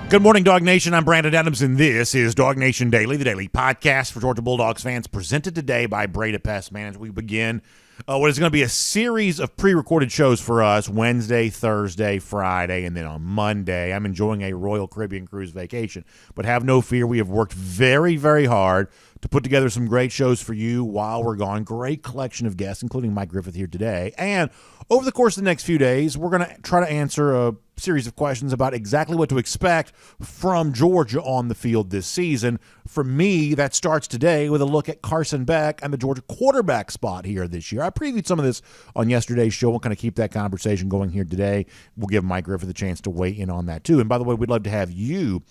Good morning, Dog Nation. I'm Brandon Adams, and this is DawgNation Daily, the daily podcast for Georgia Bulldogs fans, presented today by Breda Pest Management. We begin what is going to be a series of pre-recorded shows for us Wednesday, Thursday, Friday, and then on Monday. I'm enjoying a Royal Caribbean cruise vacation, but have no fear. We have worked very, very hard to put together some great shows for you while we're gone. Great collection of guests, including Mike Griffith here today. And over the course of the next few days, we're going to try to answer a series of questions about exactly what to expect from Georgia on the field this season. For me, that starts today with a look at Carson Beck and the Georgia quarterback spot here this year. I previewed some of this on yesterday's show. We'll kind of keep that conversation going here today. We'll give Mike Griffith a chance to weigh in on that too. And by the way, we'd love to have you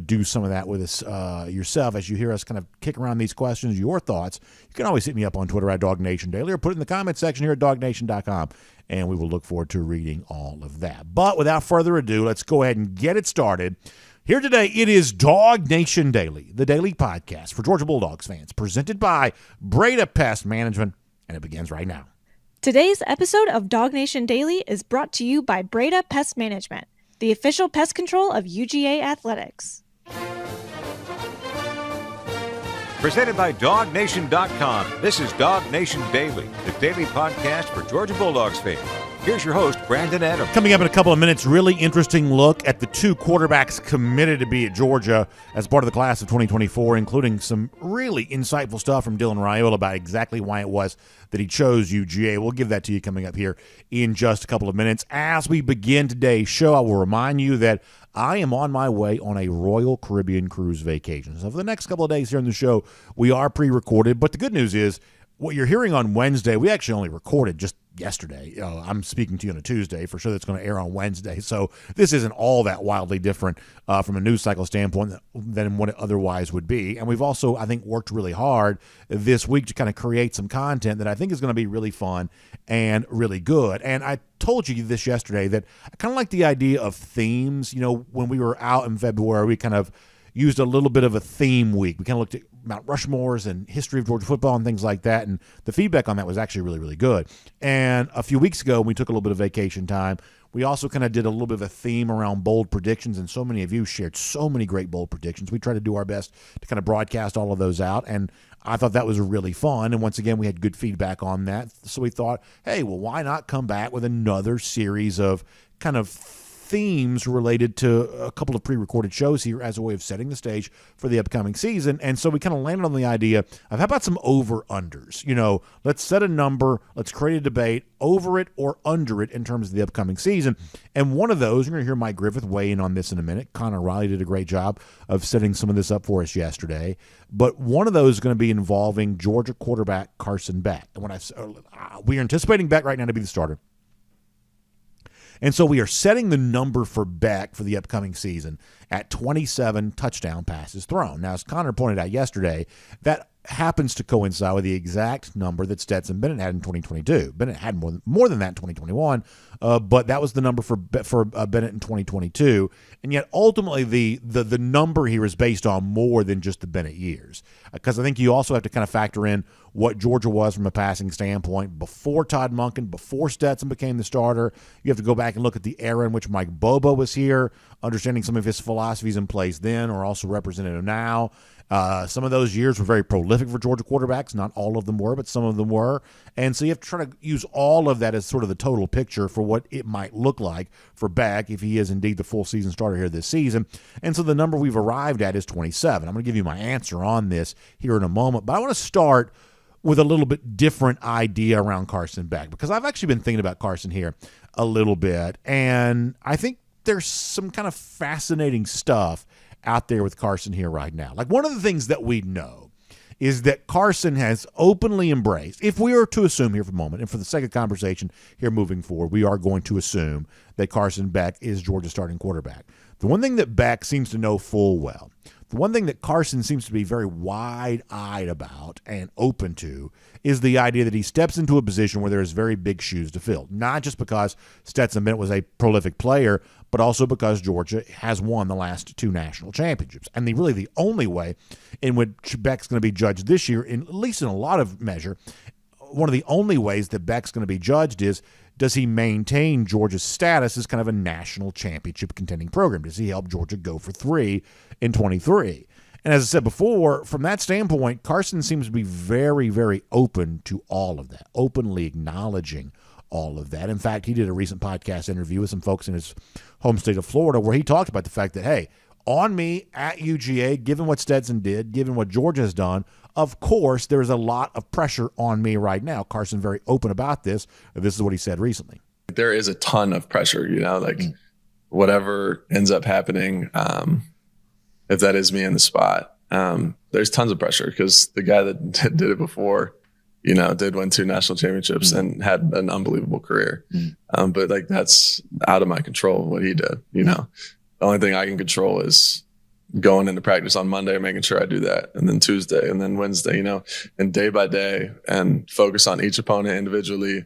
do some of that with us yourself as you hear us kind of kick around these questions, your thoughts. You can always hit me up on Twitter at DawgNation Daily or put it in the comment section here at DawgNation.com. And we will look forward to reading all of that. But without further ado, let's go ahead and get it started. Here today, it is DawgNation Daily, the daily podcast for Georgia Bulldogs fans, presented by Breda Pest Management, and it begins right now. Today's episode of DawgNation Daily is brought to you by Breda Pest Management, the official pest control of UGA Athletics. Presented by DawgNation.com, this is DawgNation Daily, the daily podcast for Georgia Bulldogs fans. Here's your host, Brandon Adams. Coming up in a couple of minutes, really interesting look at the two quarterbacks committed to be at Georgia as part of the class of 2024, including some really insightful stuff from Dylan Raiola about exactly why it was that he chose UGA. We'll give that to you coming up here in just a couple of minutes. As we begin today's show, I will remind you that I am on my way on a Royal Caribbean cruise vacation. So for the next couple of days here on the show, we are pre-recorded. But the good news is what you're hearing on Wednesday, we actually only recorded just yesterday. I'm speaking to you on a Tuesday. For sure that's going to air on Wednesday. So this isn't all that wildly different from a news cycle standpoint than what it otherwise would be. And we've also, I think, worked really hard this week to kind of create some content that I think is going to be really fun and really good. And I told you this yesterday that I kind of like the idea of themes. You know, when we were out in February, we kind of used a little bit of a theme week. We kind of looked at Mount Rushmores and history of Georgia football and things like that, and the feedback on that was actually really, really good. And a few weeks ago, when we took a little bit of vacation time, we also kind of did a little bit of a theme around bold predictions, and so many of you shared so many great bold predictions. We tried to do our best to kind of broadcast all of those out, and I thought that was really fun. And once again, we had good feedback on that. So we thought, hey, well, why not come back with another series of kind of themes related to a couple of pre-recorded shows here as a way of setting the stage for the upcoming season. And so we kind of landed on the idea of how about some over-unders? You know, let's set a number, let's create a debate over it or under it in terms of the upcoming season. And one of those, you're going to hear Mike Griffith weigh in on this in a minute. Connor Riley did a great job of setting some of this up for us yesterday. But one of those is going to be involving Georgia quarterback Carson Beck. And when we are anticipating Beck right now to be the starter. And so we are setting the number for Beck for the upcoming season at 27 touchdown passes thrown. Now, as Connor pointed out yesterday, that happens to coincide with the exact number that Stetson Bennett had in 2022. Bennett had more than that in 2021, but that was the number for Bennett in 2022. And yet, ultimately, the number here is based on more than just the Bennett years, because I think you also have to kind of factor in what Georgia was from a passing standpoint before Todd Monken, before Stetson became the starter. You have to go back and look at the era in which Mike Bobo was here, understanding some of his philosophies in place then or also representative now. Some of those years were very prolific for Georgia quarterbacks. Not all of them were, but some of them were. And so you have to try to use all of that as sort of the total picture for what it might look like for Beck if he is indeed the full season starter here this season. And so the number we've arrived at is 27. I'm going to give you my answer on this here in a moment, but I want to start with a little bit different idea around Carson Beck, because I've actually been thinking about Carson here a little bit, and I think there's some kind of fascinating stuff out there with Carson here right now. Like, one of the things that we know is that Carson has openly embraced, if we are to assume here for a moment, and for the sake of conversation here moving forward, we are going to assume that Carson Beck is Georgia's starting quarterback. The one thing that Beck seems to know full well, the one thing that Carson seems to be very wide-eyed about and open to, is the idea that he steps into a position where there is very big shoes to fill. Not just because Stetson Bennett was a prolific player, but also because Georgia has won the last two national championships. And really the only way in which Beck's going to be judged this year, at least in a lot of measure, one of the only ways that Beck's going to be judged is, does he maintain Georgia's status as kind of a national championship contending program? Does he help Georgia go for 3 in 23? And as I said before, from that standpoint, Carson seems to be very, very open to all of that, openly acknowledging all of that. In fact, he did a recent podcast interview with some folks in his home state of Florida where he talked about the fact that, hey, on me at UGA, given what Stetson did, given what Georgia has done, of course, there's a lot of pressure on me right now. Carson very open about this. This is what he said recently. There is a ton of pressure, whatever ends up happening, if that is me in the spot, there's tons of pressure because the guy that did it before, did win 2 national championships and had an unbelievable career. But that's out of my control what he did, The only thing I can control is going into practice on Monday, making sure I do that. And then Tuesday and then Wednesday, and day by day, and focus on each opponent individually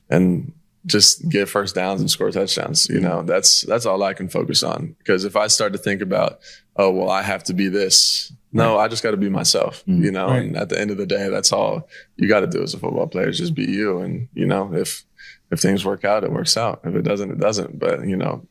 and just get first downs and score touchdowns. That's all I can focus on. Because if I start to think about, oh, well, I have to be this. No, I just got to be myself, right. And at the end of the day, that's all you got to do as a football player is just be you. And, if things work out, it works out. If it doesn't, it doesn't. But,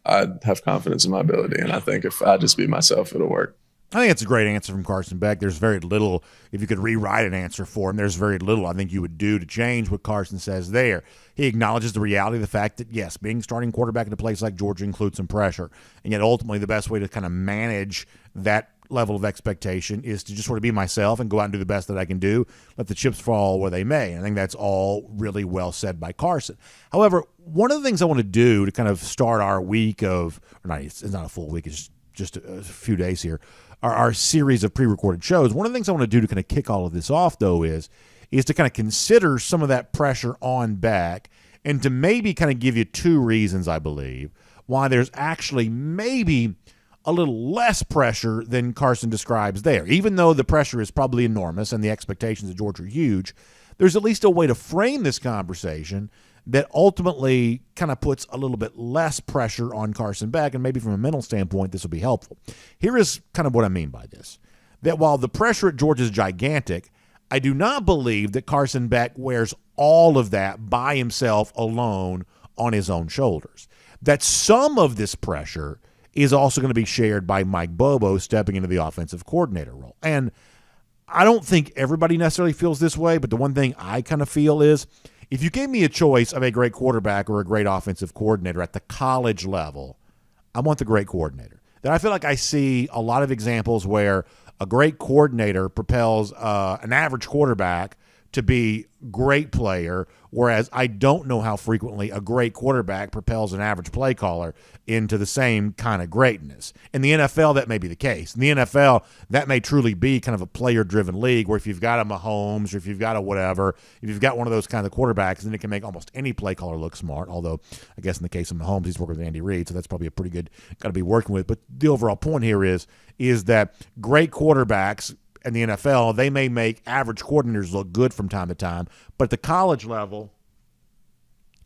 I have confidence in my ability. And I think if I just be myself, it'll work. I think it's a great answer from Carson Beck. There's very little, if you could rewrite an answer for him, there's very little I think you would do to change what Carson says there. He acknowledges the reality of the fact that, yes, being starting quarterback in a place like Georgia includes some pressure. And yet ultimately the best way to kind of manage that level of expectation is to just sort of be myself and go out and do the best that I can do, let the chips fall where they may. And I think that's all really well said by Carson. However, one of the things I want to do to kind of start our week of, or not, it's not a full week, it's just a few days here, our series of pre-recorded shows. One of the things I want to do to kind of kick all of this off, though, is to kind of consider some of that pressure on Beck and to maybe kind of give you 2 reasons, I believe, why there's actually maybe a little less pressure than Carson describes there. Even though the pressure is probably enormous and the expectations of Georgia are huge, there's at least a way to frame this conversation that ultimately kind of puts a little bit less pressure on Carson Beck, and maybe from a mental standpoint, this will be helpful. Here is kind of what I mean by this, that while the pressure at Georgia is gigantic, I do not believe that Carson Beck wears all of that by himself alone on his own shoulders. That some of this pressure is also going to be shared by Mike Bobo stepping into the offensive coordinator role. And I don't think everybody necessarily feels this way, but the one thing I kind of feel is if you gave me a choice of a great quarterback or a great offensive coordinator at the college level, I want the great coordinator. Then I feel like I see a lot of examples where a great coordinator propels an average quarterback to be great player, whereas I don't know how frequently a great quarterback propels an average play caller into the same kind of greatness. In the NFL, that may be the case. In the NFL, that may truly be kind of a player-driven league where if you've got a Mahomes or if you've got a whatever, if you've got one of those kind of quarterbacks, then it can make almost any play caller look smart, although I guess in the case of Mahomes, he's working with Andy Reid, so that's probably a pretty good guy to be working with. But the overall point here is that great quarterbacks in the NFL, they may make average coordinators look good from time to time, but at the college level,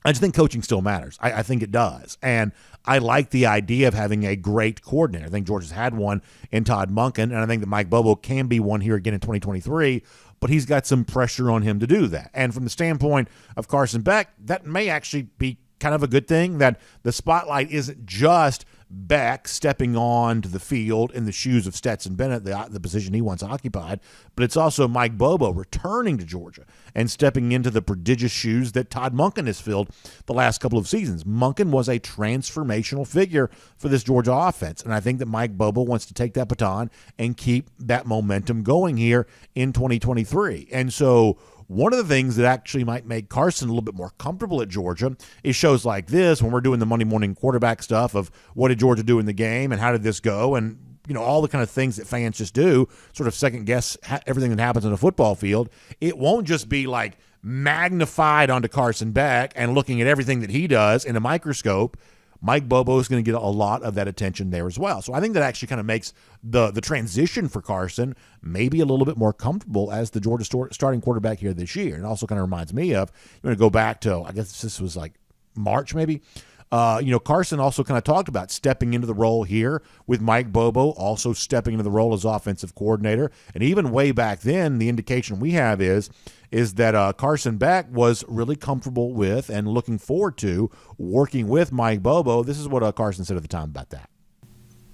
I just think coaching still matters. I think it does. And I like the idea of having a great coordinator. I think Georgia's had one in Todd Monken, and I think that Mike Bobo can be one here again in 2023, but he's got some pressure on him to do that. And from the standpoint of Carson Beck, that may actually be kind of a good thing, that the spotlight isn't just Beck stepping on to the field in the shoes of Stetson Bennett, the position he once occupied, but it's also Mike Bobo returning to Georgia and stepping into the prodigious shoes that Todd Monken has filled the last couple of seasons. Monken was a transformational figure for this Georgia offense, and I think that Mike Bobo wants to take that baton and keep that momentum going here in 2023. And so one of the things that actually might make Carson a little bit more comfortable at Georgia is shows like this, when we're doing the Monday morning quarterback stuff of what did Georgia do in the game and how did this go, and all the kind of things that fans just do, sort of second guess everything that happens on a football field. It won't just be like magnified onto Carson Beck and looking at everything that he does in a microscope. Mike Bobo is going to get a lot of that attention there as well. So I think that actually kind of makes the transition for Carson maybe a little bit more comfortable as the Georgia starting quarterback here this year. And also kind of reminds me of, you want to go back to, I guess this was like March maybe, Carson also kind of talked about stepping into the role here with Mike Bobo, also stepping into the role as offensive coordinator. And even way back then, the indication we have is that Carson Beck was really comfortable with and looking forward to working with Mike Bobo. This is what Carson said at the time about that.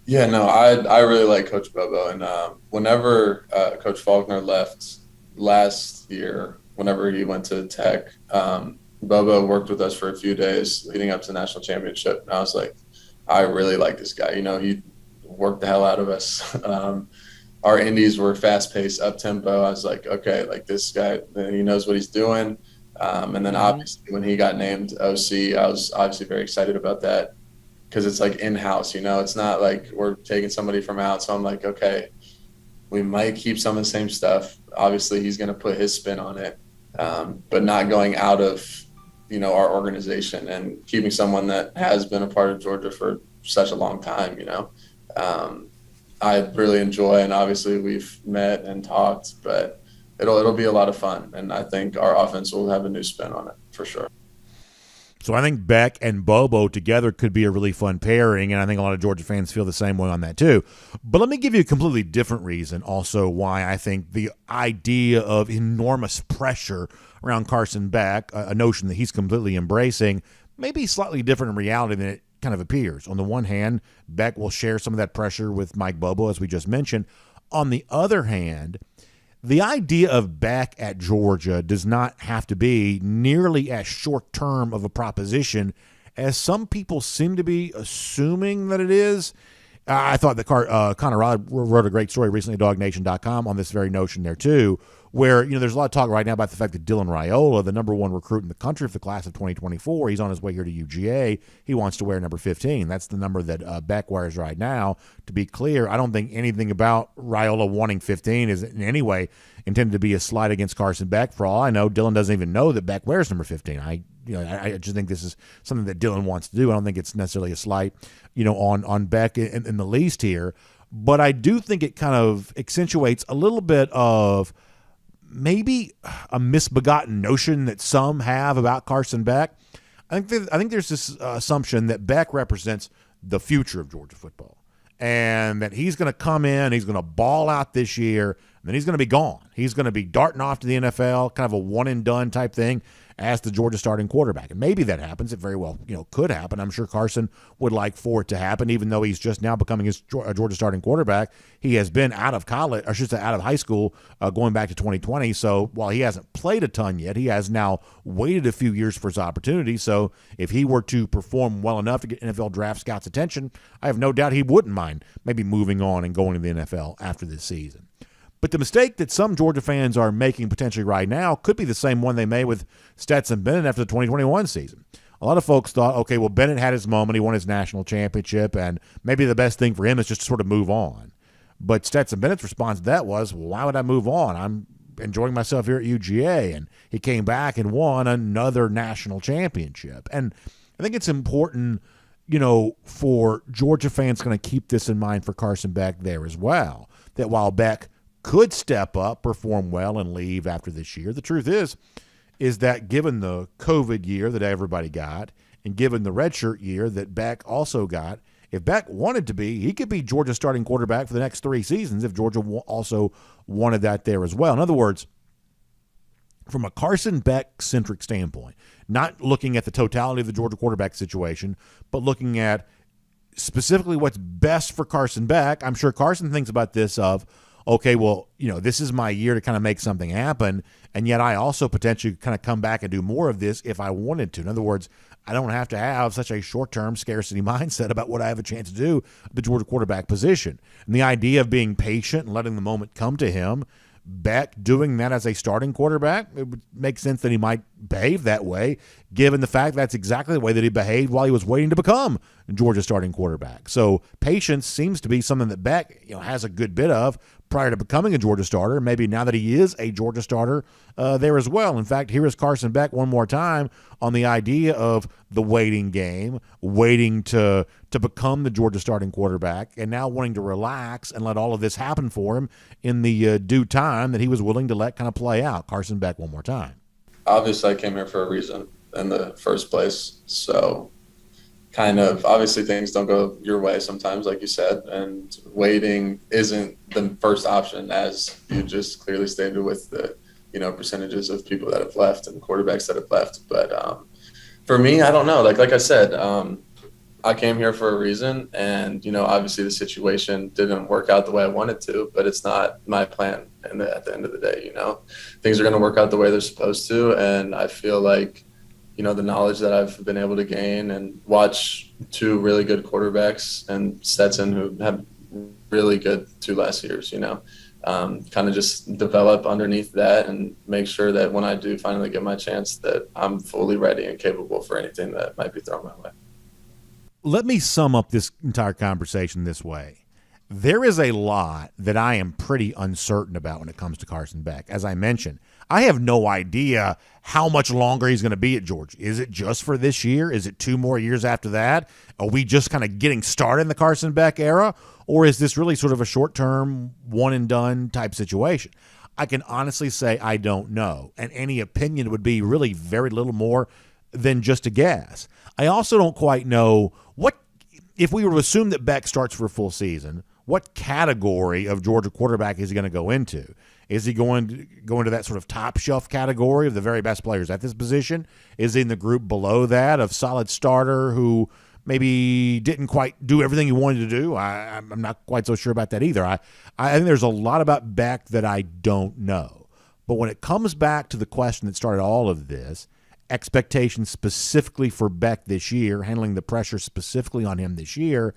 Yeah, no, I really like Coach Bobo. And whenever Coach Faulkner left last year, whenever he went to Tech, Bobo worked with us for a few days leading up to the national championship. And I was like, I really like this guy. He worked the hell out of us. Our indies were fast-paced, up-tempo. I was like, okay, like this guy, he knows what he's doing. And then obviously when he got named OC, I was obviously very excited about that because it's like in-house, It's not like we're taking somebody from out. So I'm like, okay, we might keep some of the same stuff. Obviously, he's going to put his spin on it, but not going out of our organization and keeping someone that has been a part of Georgia for such a long time, I really enjoy, and obviously we've met and talked, but it'll be a lot of fun. And I think our offense will have a new spin on it for sure. So I think Beck and Bobo together could be a really fun pairing, and I think a lot of Georgia fans feel the same way on that too. But let me give you a completely different reason also why I think the idea of enormous pressure around Carson Beck, a notion that he's completely embracing, may be slightly different in reality than it kind of appears. On the one hand, Beck will share some of that pressure with Mike Bobo, as we just mentioned. On the other hand, the idea of Beck at Georgia does not have to be nearly as short-term of a proposition as some people seem to be assuming that it is. I thought that Connor Rod wrote a great story recently at DawgNation.com on this very notion there too, where there's a lot of talk right now about the fact that Dylan Raiola, the number one recruit in the country for the class of 2024, he's on his way here to UGA. He wants to wear number 15. That's the number that Beck wears right now. To be clear, I don't think anything about Raiola wanting 15 is in any way intended to be a slight against Carson Beck. For all I know, Dylan doesn't even know that Beck wears number 15. I just think this is something that Dylan wants to do. I don't think it's necessarily a slight, on Beck in the least here. But I do think it kind of accentuates a little bit of maybe a misbegotten notion that some have about Carson Beck. I think there's this assumption that Beck represents the future of Georgia football, and that he's going to come in, he's going to ball out this year, and then he's going to be gone. He's going to be darting off to the NFL, kind of a one-and-done type thing as the Georgia starting quarterback. And maybe that happens. It very well could happen. I'm sure Carson would like for it to happen, even though he's just now becoming his Georgia starting quarterback. He has been out of college, or I should say out of high school, going back to 2020. So while he hasn't played a ton yet, he has now waited a few years for his opportunity. So if he were to perform well enough to get NFL draft scouts' attention, I have no doubt he wouldn't mind maybe moving on and going to the NFL after this season. But the mistake that some Georgia fans are making potentially right now could be the same one they made with Stetson Bennett after the 2021 season. A lot of folks thought, okay, well, Bennett had his moment. He won his national championship, and maybe the best thing for him is just to sort of move on. But Stetson Bennett's response to that was, well, why would I move on? I'm enjoying myself here at UGA. And he came back and won another national championship. And I think it's important, for Georgia fans going to keep this in mind for Carson Beck there as well, that while Beck could step up, perform well, and leave after this year, the truth is that given the COVID year that everybody got, and given the redshirt year that Beck also got, if Beck wanted to be, he could be Georgia's starting quarterback for the next 3 seasons if Georgia also wanted that there as well. In other words, from a Carson Beck-centric standpoint, not looking at the totality of the Georgia quarterback situation, but looking at specifically what's best for Carson Beck, I'm sure Carson thinks about this of, okay, well, this is my year to kind of make something happen, and yet I also potentially kind of come back and do more of this if I wanted to. In other words, I don't have to have such a short-term scarcity mindset about what I have a chance to do at the Georgia quarterback position. And the idea of being patient and letting the moment come to him, Beck doing that as a starting quarterback, it would make sense that he might behave that way, given the fact that's exactly the way that he behaved while he was waiting to become Georgia's starting quarterback. So patience seems to be something that Beck has a good bit of prior to becoming a Georgia starter. Maybe now that he is a Georgia starter there as well. In fact, here is Carson Beck one more time on the idea of the waiting game, waiting to become the Georgia starting quarterback, and now wanting to relax and let all of this happen for him in the due time that he was willing to let kind of play out. Carson Beck one more time. Obviously, I came here for a reason in the first place. So kind of, obviously things don't go your way sometimes, like you said, and waiting isn't the first option, as you just clearly stated with the, percentages of people that have left and quarterbacks that have left. But for me, I don't know. Like I said, I came here for a reason, and, obviously the situation didn't work out the way I wanted to, but it's not my plan. And at the end of the day, things are going to work out the way they're supposed to. And I feel like, the knowledge that I've been able to gain and watch two really good quarterbacks and Stetson, who have really good 2 last years, kind of just develop underneath that and make sure that when I do finally get my chance, that I'm fully ready and capable for anything that might be thrown my way. Let me sum up this entire conversation this way. There is a lot that I am pretty uncertain about when it comes to Carson Beck. As I mentioned, I have no idea how much longer he's going to be at Georgia. Is it just for this year? Is it 2 more years after that? Are we just kind of getting started in the Carson Beck era? Or is this really sort of a short-term, one-and-done type situation? I can honestly say I don't know, and any opinion would be really very little more than just a guess. I also don't quite know what, if we were to assume that Beck starts for a full season, what category of Georgia quarterback is he going to go into? Is he going to go into that sort of top shelf category of the very best players at this position? Is he in the group below that of solid starter who maybe didn't quite do everything he wanted to do? I'm not quite so sure about that either. I think there's a lot about Beck that I don't know. But when it comes back to the question that started all of this, expectations specifically for Beck this year, handling the pressure specifically on him this year,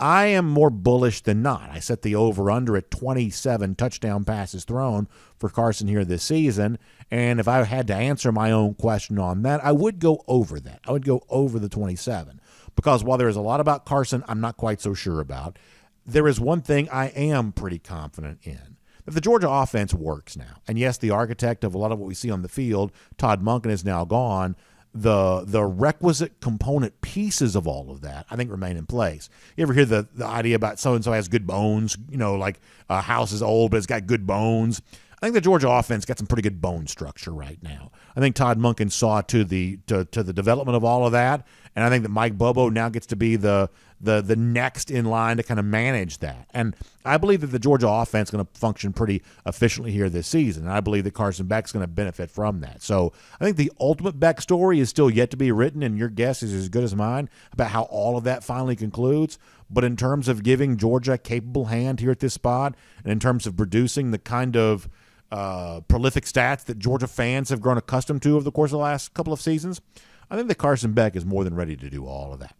I am more bullish than not. I set the over-under at 27 touchdown passes thrown for Carson here this season, and if I had to answer my own question on that, I would go over that. I would go over the 27, because while there is a lot about Carson I'm not quite so sure about, there is one thing I am pretty confident in. That the Georgia offense works now. And yes, the architect of a lot of what we see on the field, Todd Monken, is now gone. The requisite component pieces of all of that, I think, remain in place. You ever hear the idea about so-and-so has good bones, like a house is old, but it's got good bones? I think the Georgia offense got some pretty good bone structure right now. I think Todd Monken saw to the development of all of that, and I think that Mike Bobo now gets to be the next in line to kind of manage that. And I believe that the Georgia offense is going to function pretty efficiently here this season, and I believe that Carson Beck's going to benefit from that. So I think the ultimate Beck story is still yet to be written, and your guess is as good as mine about how all of that finally concludes. But in terms of giving Georgia a capable hand here at this spot, and in terms of producing the kind of prolific stats that Georgia fans have grown accustomed to over the course of the last couple of seasons, I think that Carson Beck is more than ready to do all of that.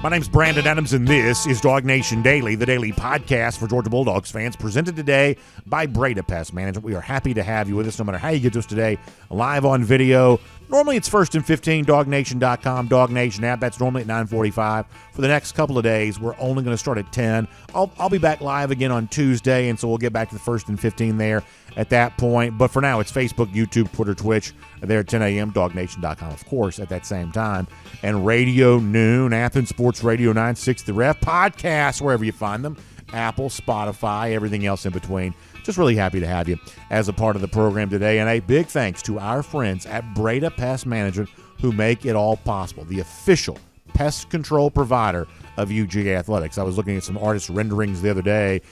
My name's Brandon Adams, and this is DawgNation Daily, the daily podcast for Georgia Bulldogs fans, presented today by Breda Pest Management. We are happy to have you with us, no matter how you get to us today, live on video. Normally it's 1st and 15, DawgNation.com, DawgNation app. That's normally at 9:45. For the next couple of days, we're only going to start at 10. I'll be back live again on Tuesday, and so we'll get back to the 1st and 15 there at that point. But for now, it's Facebook, YouTube, Twitter, Twitch. There at 10 a.m., DawgNation.com, of course, at that same time. And Radio Noon, Athens Sports Radio 960 The Ref, podcasts, wherever you find them, Apple, Spotify, everything else in between. Just really happy to have you as a part of the program today. And a big thanks to our friends at Breda Pest Management who make it all possible, the official pest control provider of UGA Athletics. I was looking at some artist renderings the other day.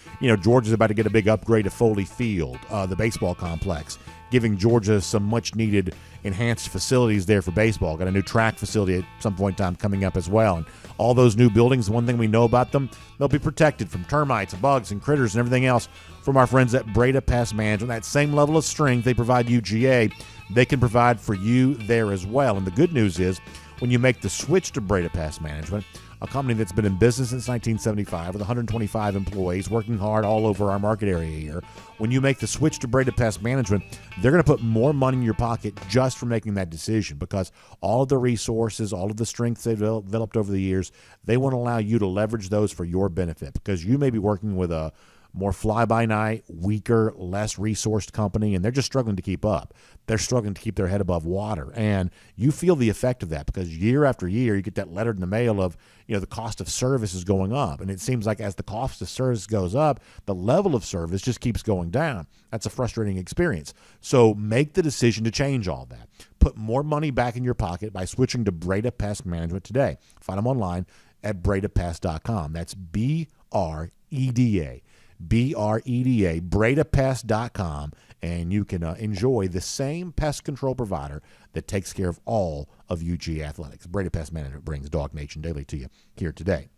Georgia's about to get a big upgrade to Foley Field, the baseball complex, giving Georgia some much-needed enhanced facilities there for baseball. Got a new track facility at some point in time coming up as well. And all those new buildings, one thing we know about them, they'll be protected from termites, bugs, and critters and everything else from our friends at Breda Pest Management. That same level of strength they provide UGA, they can provide for you there as well. And the good news is, when you make the switch to Breda Pest Management, a company that's been in business since 1975 with 125 employees working hard all over our market area here, when you make the switch to Breda Pest Management, they're going to put more money in your pocket just for making that decision, because all of the resources, all of the strengths they've developed over the years, they want to allow you to leverage those for your benefit, because you may be working with a more fly-by-night, weaker, less resourced company, and they're just struggling to keep up. They're struggling to keep their head above water, and you feel the effect of that, because year after year you get that letter in the mail of, the cost of service is going up, and it seems like as the cost of service goes up, the level of service just keeps going down. That's a frustrating experience. So make the decision to change all that. Put more money back in your pocket by switching to Breda Pest Management today. Find them online at BredaPest.com. That's BREDA. BREDA, BredaPest.com, and you can enjoy the same pest control provider that takes care of all of UGA athletics. Breda Pest Management brings DawgNation Daily to you here today.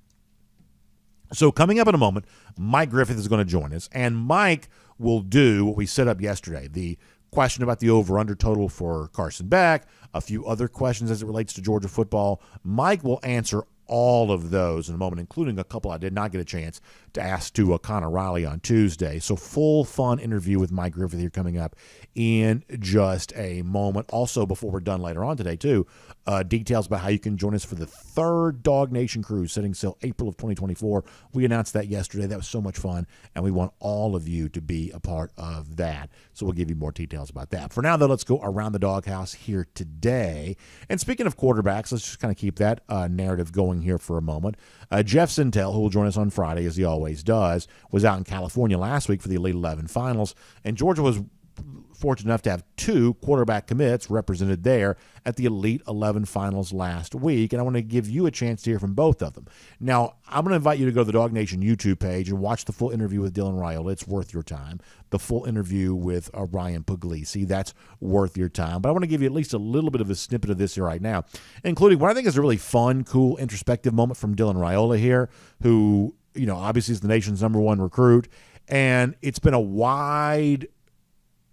So coming up in a moment, Mike Griffith is going to join us, and Mike will do what we set up yesterday, the question about the over-under total for Carson Beck, a few other questions as it relates to Georgia football. Mike will answer all of those in a moment, including a couple I did not get a chance to ask to Connor Riley on Tuesday. So full fun interview with Mike Griffith here coming up in just a moment. Also, before we're done later on today, too, details about how you can join us for the third DawgNation cruise setting sail April of 2024. We announced that yesterday. That was so much fun, and we want all of you to be a part of that. So we'll give you more details about that. For now, though, let's go around the Dawghouse here today. And speaking of quarterbacks, let's just kind of keep that narrative going here for a moment. Jeff Sintel, who will join us on Friday, as he always does, was out in California last week for the Elite 11 finals, and Georgia was fortunate enough to have 2 quarterback commits represented there at the Elite 11 finals last week, and I want to give you a chance to hear from both of them. Now, I'm going to invite you to go to the DawgNation YouTube page and watch the full interview with Dylan Raiola. It's worth your time. The full interview with Ryan Puglisi, that's worth your time. But I want to give you at least a little bit of a snippet of this here right now, including what I think is a really fun, cool, introspective moment from Dylan Raiola here, who, you know, obviously is the nation's #1 recruit, and it's been a wide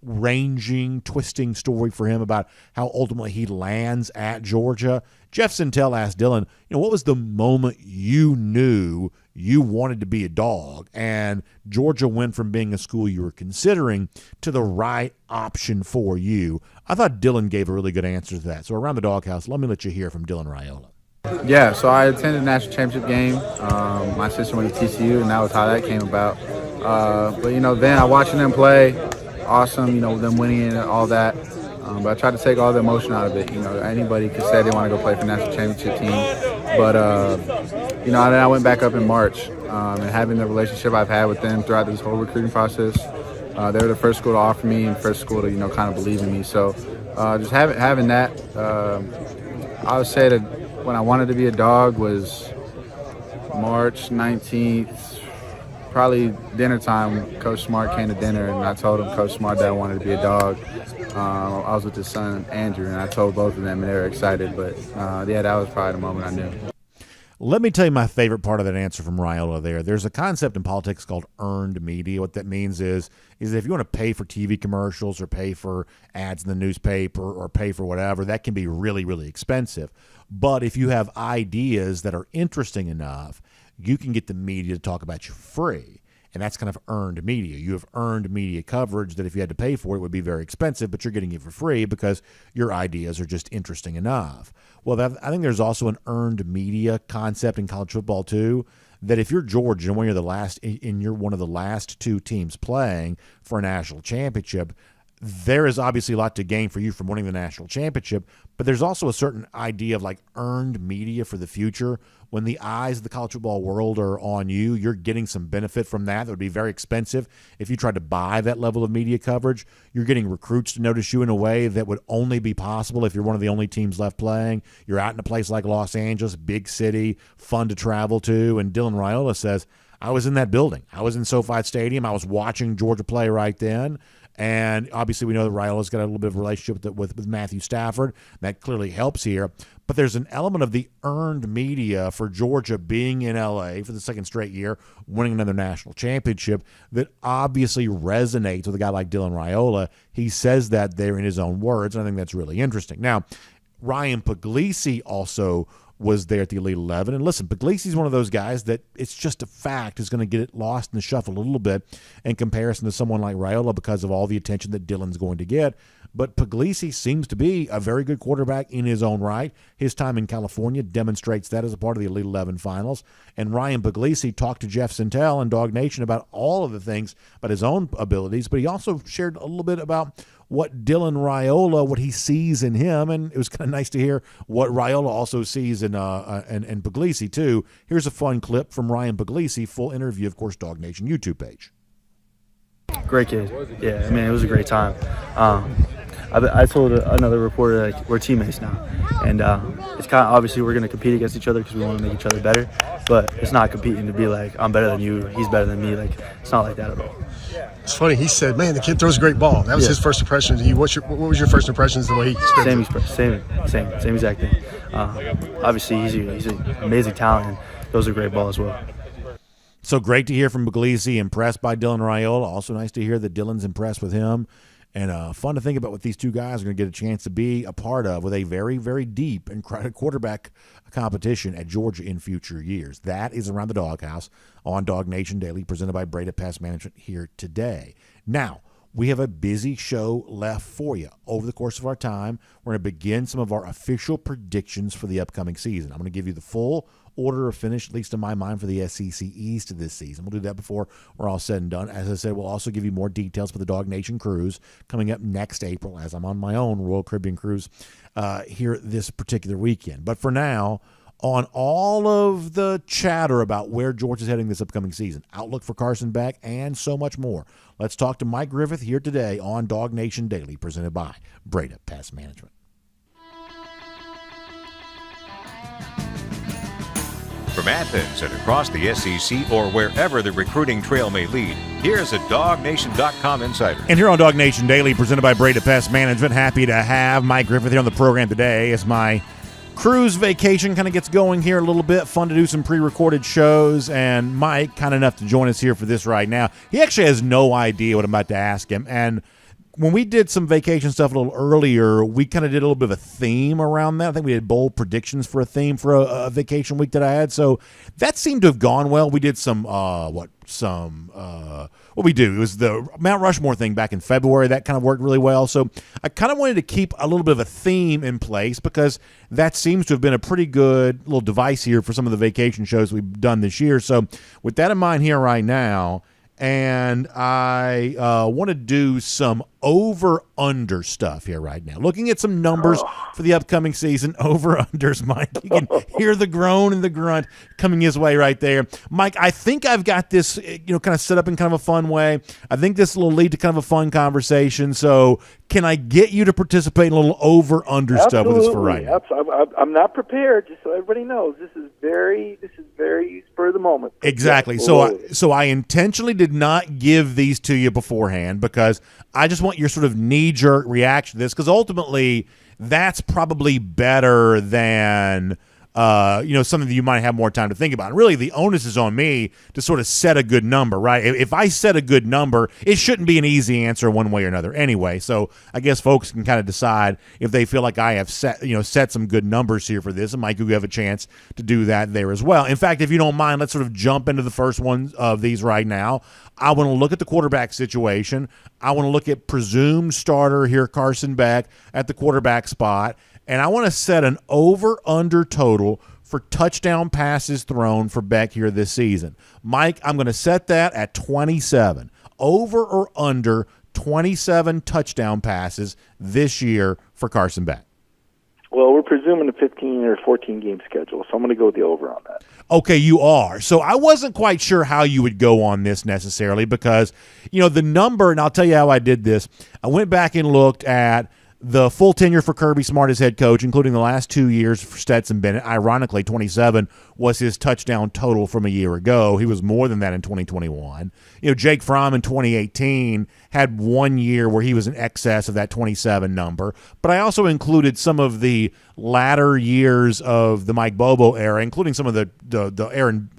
ranging, twisting story for him about how ultimately he lands at Georgia. Jeff Sintel asked Dylan, you know, what was the moment you knew you wanted to be a dog and Georgia went from being a school you were considering to the right option for you? I thought Dylan gave a really good answer to that. So around the Dawghouse, let me let you hear from Dylan Raiola. Yeah, so I attended the national championship game. My sister went to TCU, and that was how that came about. But, you know, then I watching them play, awesome, you know, them winning and all that. But I tried to take all the emotion out of it. You know, anybody could say they want to go play for the national championship team. But, you know, then I went back up in March. And having the relationship I've had with them throughout this whole recruiting process, they were the first school to offer me and first school to, you know, kind of believe in me. So just having that, I would say that when I wanted to be a dog was March 19th. Probably dinner time. Coach Smart came to dinner, and I told him, Coach Smart, that I wanted to be a dog. I was with his son, Andrew, and I told both of them, and they were excited. But, yeah, that was probably the moment I knew. Let me tell you my favorite part of that answer from Raiola there. There's a concept in politics called earned media. What that means is if you want to pay for TV commercials or pay for ads in the newspaper or pay for whatever, that can be really, really expensive. But if you have ideas that are interesting enough, you can get the media to talk about you free. And that's kind of earned media. You have earned media coverage that if you had to pay for it would be very expensive, but you're getting it for free because your ideas are just interesting enough. Well, I think there's also an earned media concept in college football too, that if you're Georgia and when you're one of the last 2 teams playing for a national championship, there is obviously a lot to gain for you from winning the national championship, but there's also a certain idea of like earned media for the future. When the eyes of the college football world are on you, you're getting some benefit from that. That would be very expensive if you tried to buy that level of media coverage. You're getting recruits to notice you in a way that would only be possible if you're one of the only teams left playing. You're out in a place like Los Angeles, big city, fun to travel to. And Dylan Raiola says, I was in that building. I was in SoFi Stadium. I was watching Georgia play right then. And obviously we know that Raiola's got a little bit of a relationship with Matthew Stafford. That clearly helps here. But there's an element of the earned media for Georgia being in L.A. for the second straight year, winning another national championship that obviously resonates with a guy like Dylan Raiola. He says that there in his own words, and I think that's really interesting. Now, Ryan Puglisi also was there at the Elite 11. And listen, Puglisi's one of those guys that it's just a fact is going to get it lost in the shuffle a little bit in comparison to someone like Raiola because of all the attention that Dylan's going to get. But Puglisi seems to be a very good quarterback in his own right. His time in California demonstrates that as a part of the Elite 11 finals. And Ryan Puglisi talked to Jeff Sintel and DawgNation about all of the things about his own abilities, but he also shared a little bit about what Dylan Raiola, what he sees in him, and it was kind of nice to hear what Raiola also sees in Puglisi too. Here's a fun clip from Ryan Puglisi, full interview, of course, DawgNation YouTube page. Great kid. Yeah, I mean, it was a great time. I told another reporter like, we're teammates now, and it's kind of obviously we're going to compete against each other because we want to make each other better, but it's not competing to be like I'm better than you, he's better than me. Like it's not like that at all. It's funny. He said, "Man, the kid throws a great ball." That was his first impression to you. What was your first impressions the way he spins it? Same exact thing. Obviously, he's an amazing talent, and those are great balls as well. So great to hear from Puglisi, impressed by Dylan Raiola. Also nice to hear that Dylan's impressed with him. And fun to think about what these two guys are going to get a chance to be a part of with a very, very deep and crowded quarterback competition at Georgia in future years. That is Around the Dawghouse on DawgNation Daily, presented by Breda Pest Management here today. Now, we have a busy show left for you. Over the course of our time, we're going to begin some of our official predictions for the upcoming season. I'm going to give you the full order of finish, at least in my mind, for the SEC East this season. We'll do that before we're all said and done. As I said, we'll also give you more details for the DawgNation cruise coming up next April, as I'm on my own Royal Caribbean cruise here this particular weekend. But for now, on all of the chatter about where Georgia's heading this upcoming season, outlook for Carson Beck, and so much more, let's talk to Mike Griffith here today on DawgNation Daily, presented by Breda Pest Management. From Athens and across the SEC or wherever the recruiting trail may lead, here's a DawgNation.com insider. And here on DawgNation Daily, presented by Breda Pest Management, happy to have Mike Griffith here on the program today as my cruise vacation kind of gets going here a little bit. Fun to do some pre-recorded shows, and Mike, kind enough to join us here for this right now. He actually has no idea what I'm about to ask him, and when we did some vacation stuff a little earlier, we kind of did a little bit of a theme around that. I think we did bold predictions for a theme for a vacation week that I had. So that seemed to have gone well. We did what we do? It was the Mount Rushmore thing back in February. That kind of worked really well. So I kind of wanted to keep a little bit of a theme in place because that seems to have been a pretty good little device here for some of the vacation shows we've done this year. So with that in mind here right now, and I want to do some over-under stuff here right now. Looking at some numbers for the upcoming season, over-unders, Mike. You can hear the groan and the grunt coming his way right there. Mike, I think I've got this kind of set up in kind of a fun way. I think this will lead to kind of a fun conversation. So can I get you to participate in a little over-under stuff with us for right now? I'm not prepared, just so everybody knows. This is very spur of the moment. Exactly. So I intentionally did not give these to you beforehand because I just want your sort of knee-jerk reaction to this, because ultimately that's probably better than something that you might have more time to think about. And really, the onus is on me to sort of set a good number, right? If I set a good number, it shouldn't be an easy answer one way or another anyway. So I guess folks can kind of decide if they feel like I have set some good numbers here for this. And Mike, you have a chance to do that there as well. In fact, if you don't mind, let's sort of jump into the first one of these right now. I want to look at the quarterback situation. I want to look at presumed starter here, Carson Beck, at the quarterback spot. And I want to set an over-under total for touchdown passes thrown for Beck here this season. Mike, I'm going to set that at 27. Over or under 27 touchdown passes this year for Carson Beck. Well, we're presuming a 15 or 14 game schedule, so I'm going to go with the over on that. Okay, you are. So I wasn't quite sure how you would go on this necessarily because, the number, and I'll tell you how I did this. I went back and looked at the full tenure for Kirby Smart as head coach, including the last 2 years for Stetson Bennett. Ironically, 27 was his touchdown total from a year ago. He was more than that in 2021. Jake Fromm in 2018 had 1 year where he was in excess of that 27 number. But I also included some of the latter years of the Mike Bobo era, including some of the Aaron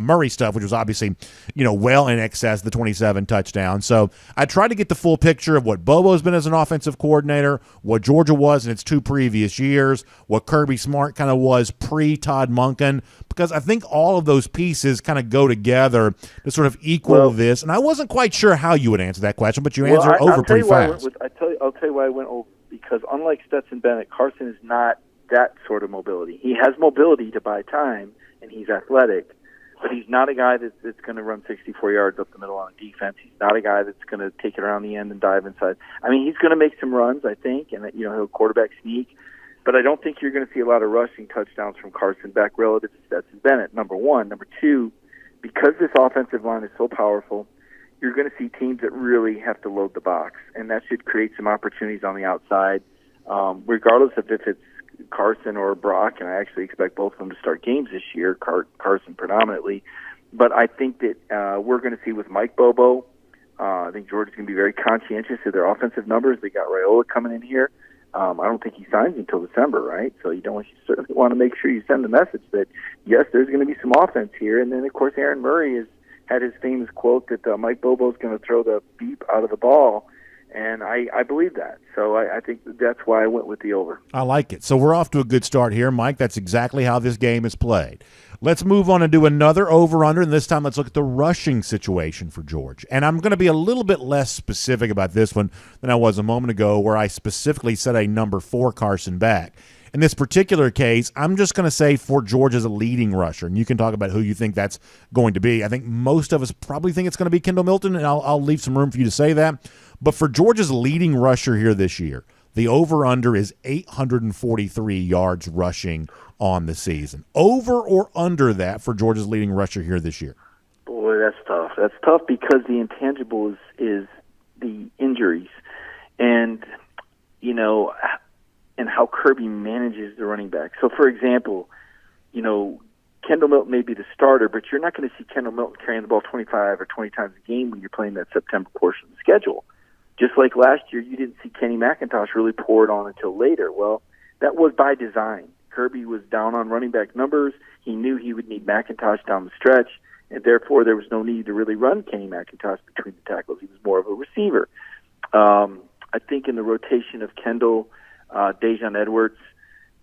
Murray stuff, which was obviously, well in excess of the 27 touchdowns. So I tried to get the full picture of what Bobo's been as an offensive coordinator, what Georgia was in its 2 previous years, what Kirby Smart kind of was pre-Todd Monken, because I think all of those pieces kind of go together to sort of equal this. And I wasn't quite sure how you would answer that question, but you answered over pretty fast. I'll tell you why I went over, because unlike Stetson Bennett, Carson is not that sort of mobility. He has mobility to buy time, and he's athletic, but he's not a guy that's going to run 64 yards up the middle on a defense. He's not a guy that's going to take it around the end and dive inside. I mean, he's going to make some runs, I think, and he'll quarterback sneak, but I don't think you're going to see a lot of rushing touchdowns from Carson Beck relative to Stetson Bennett, number one. Number two, because this offensive line is so powerful, you're going to see teams that really have to load the box, and that should create some opportunities on the outside, regardless of if it's Carson or Brock, and I actually expect both of them to start games this year, Carson predominantly. But I think that we're going to see with Mike Bobo, I think Georgia's going to be very conscientious of their offensive numbers. They got Raiola coming in here. I don't think he signs until December, right? So you certainly want to make sure you send the message that, yes, there's going to be some offense here. And then, of course, Aaron Murray has had his famous quote that Mike Bobo's going to throw the beep out of the ball. And I believe that. So I think that's why I went with the over. I like it. So we're off to a good start here, Mike. That's exactly how this game is played. Let's move on and do another over-under, and this time let's look at the rushing situation for Georgia. And I'm going to be a little bit less specific about this one than I was a moment ago, where I specifically said a number 4 Carson Beck. In this particular case, I'm just going to say for Georgia's leading rusher, and you can talk about who you think that's going to be. I think most of us probably think it's going to be Kendall Milton, and I'll leave some room for you to say that. But for Georgia's leading rusher here this year, the over-under is 843 yards rushing on the season. Over or under that for Georgia's leading rusher here this year? Boy, that's tough. That's tough because the intangible is the injuries. And, and how Kirby manages the running back. So, for example, Kendall Milton may be the starter, but you're not going to see Kendall Milton carrying the ball 25 or 20 times a game when you're playing that September portion of the schedule. Just like last year, you didn't see Kenny McIntosh really pour it on until later. Well, that was by design. Kirby was down on running back numbers. He knew he would need McIntosh down the stretch, and therefore there was no need to really run Kenny McIntosh between the tackles. He was more of a receiver. I think in the rotation of Kendall, Dejon Edwards,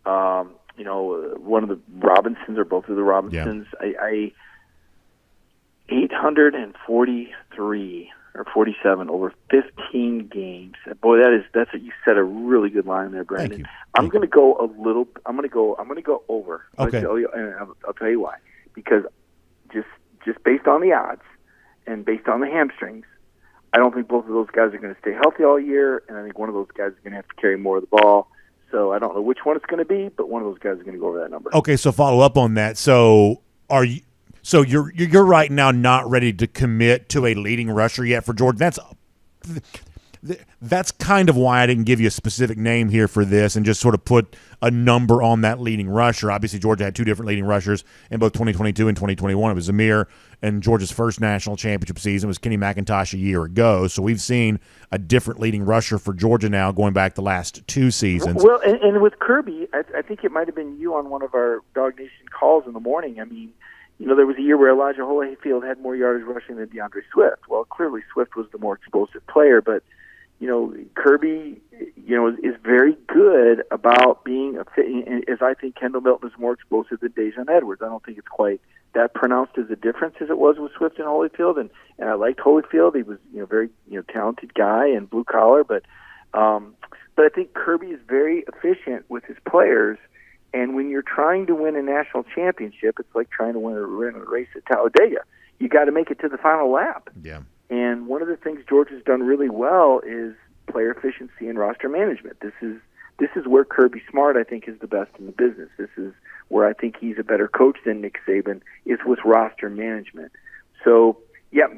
one of the Robinsons or both of the Robinsons, I 843 or 47 over 15 games. Boy, that's what you set a really good line there, Brandon. Thank you. I'm going to go I'm going to go over. Okay. I'll tell you why. Because just based on the odds and based on the hamstrings, I don't think both of those guys are going to stay healthy all year, and I think one of those guys is going to have to carry more of the ball. So I don't know which one it's going to be, but one of those guys is going to go over that number. Okay, so follow up on that. So you're right now not ready to commit to a leading rusher yet for Georgia. That's kind of why I didn't give you a specific name here for this and just sort of put a number on that leading rusher. Obviously, Georgia had 2 different leading rushers in both 2022 and 2021. It was Meyer, and Georgia's first national championship season was Kenny McIntosh a year ago. So we've seen a different leading rusher for Georgia now going back the last 2 seasons. Well, and with Kirby, I think it might have been you on one of our DawgNation calls in the morning. I mean, there was a year where Elijah Holyfield had more yardage rushing than DeAndre Swift. Well, clearly Swift was the more explosive player, but Kirby, is very good about being a fit. As I think Kendall Milton is more explosive than Dejon Edwards. I don't think it's quite that pronounced as a difference as it was with Swift and Holyfield. And I liked Holyfield. He was, very, talented guy and blue collar. But I think Kirby is very efficient with his players. And when you're trying to win a national championship, it's like trying to win a race at Talladega. You got to make it to the final lap. Yeah. And one of the things Georgia's done really well is player efficiency and roster management. This is where Kirby Smart, I think, is the best in the business. This is where I think he's a better coach than Nick Saban, is with roster management. So, yeah,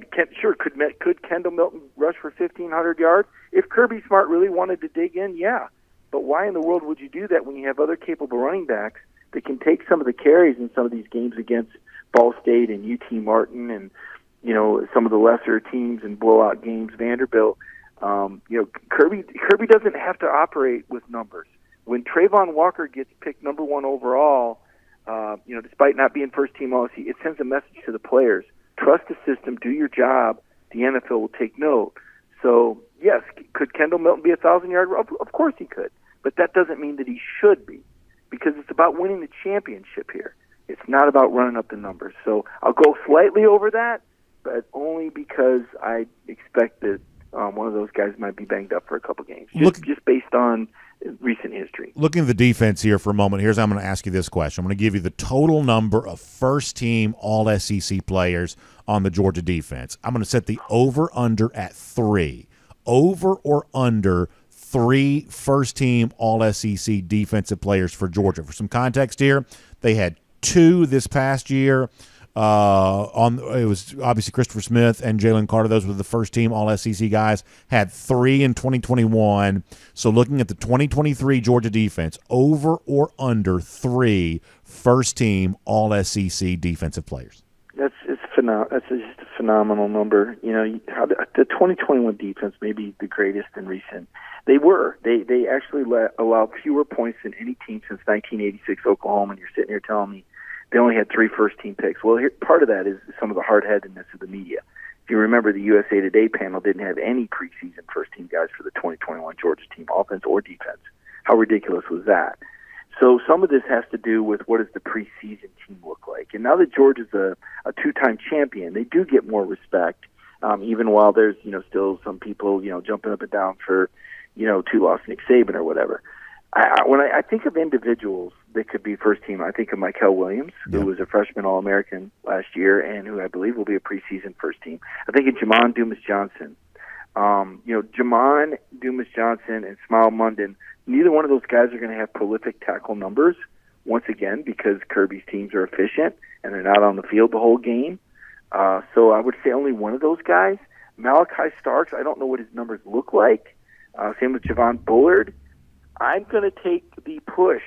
sure, could Kendall Milton rush for 1,500 yards? If Kirby Smart really wanted to dig in, yeah. But why in the world would you do that when you have other capable running backs that can take some of the carries in some of these games against Ball State and UT Martin and some of the lesser teams and blowout games, Vanderbilt? Kirby doesn't have to operate with numbers. When Trayvon Walker gets picked number 1 overall, despite not being first team All-SEC, it sends a message to the players: trust the system, do your job. The NFL will take note. So yes, could Kendall Milton be 1,000-yard? Of course he could, but that doesn't mean that he should be, because it's about winning the championship here. It's not about running up the numbers. So I'll go slightly over that, but only because I expect that one of those guys might be banged up for a couple games, just based on recent history. Looking at the defense here for a moment, here's how I'm going to ask you this question. I'm going to give you the total number of first-team All-SEC players on the Georgia defense. I'm going to set the over-under at 3. Over or under 3 first-team All-SEC defensive players for Georgia. For some context here, they had 2 this past year. It was obviously Christopher Smith and Jalen Carter. Those were the first team All-SEC guys. Had 3 in 2021. So looking at the 2023 Georgia defense, over or under 3 first team All-SEC defensive players. That's just a phenomenal number. You know, the 2021 defense may be the greatest in recent. They actually allowed fewer points than any team since 1986 Oklahoma. And you're sitting here telling me they only had 3 first-team picks. Well, part of that is some of the hard-headedness of the media. If you remember, the USA Today panel didn't have any preseason first-team guys for the 2021 Georgia team, offense or defense. How ridiculous was that? So some of this has to do with what does the preseason team look like. And now that Georgia's a 2-time champion, they do get more respect, even while there's, still some people, jumping up and down for, 2-loss Nick Saban or whatever. When I think of individuals that could be first team, I think of Mykel Williams, who was a freshman All-American last year and who I believe will be a preseason first team. I think of Jamon Dumas-Johnson. Jamon Dumas-Johnson and Smile Munden, neither one of those guys are going to have prolific tackle numbers, once again, because Kirby's teams are efficient and they're not on the field the whole game. So I would say only one of those guys. Malachi Starks, I don't know what his numbers look like. Same with Javon Bullard. I'm going to take the push.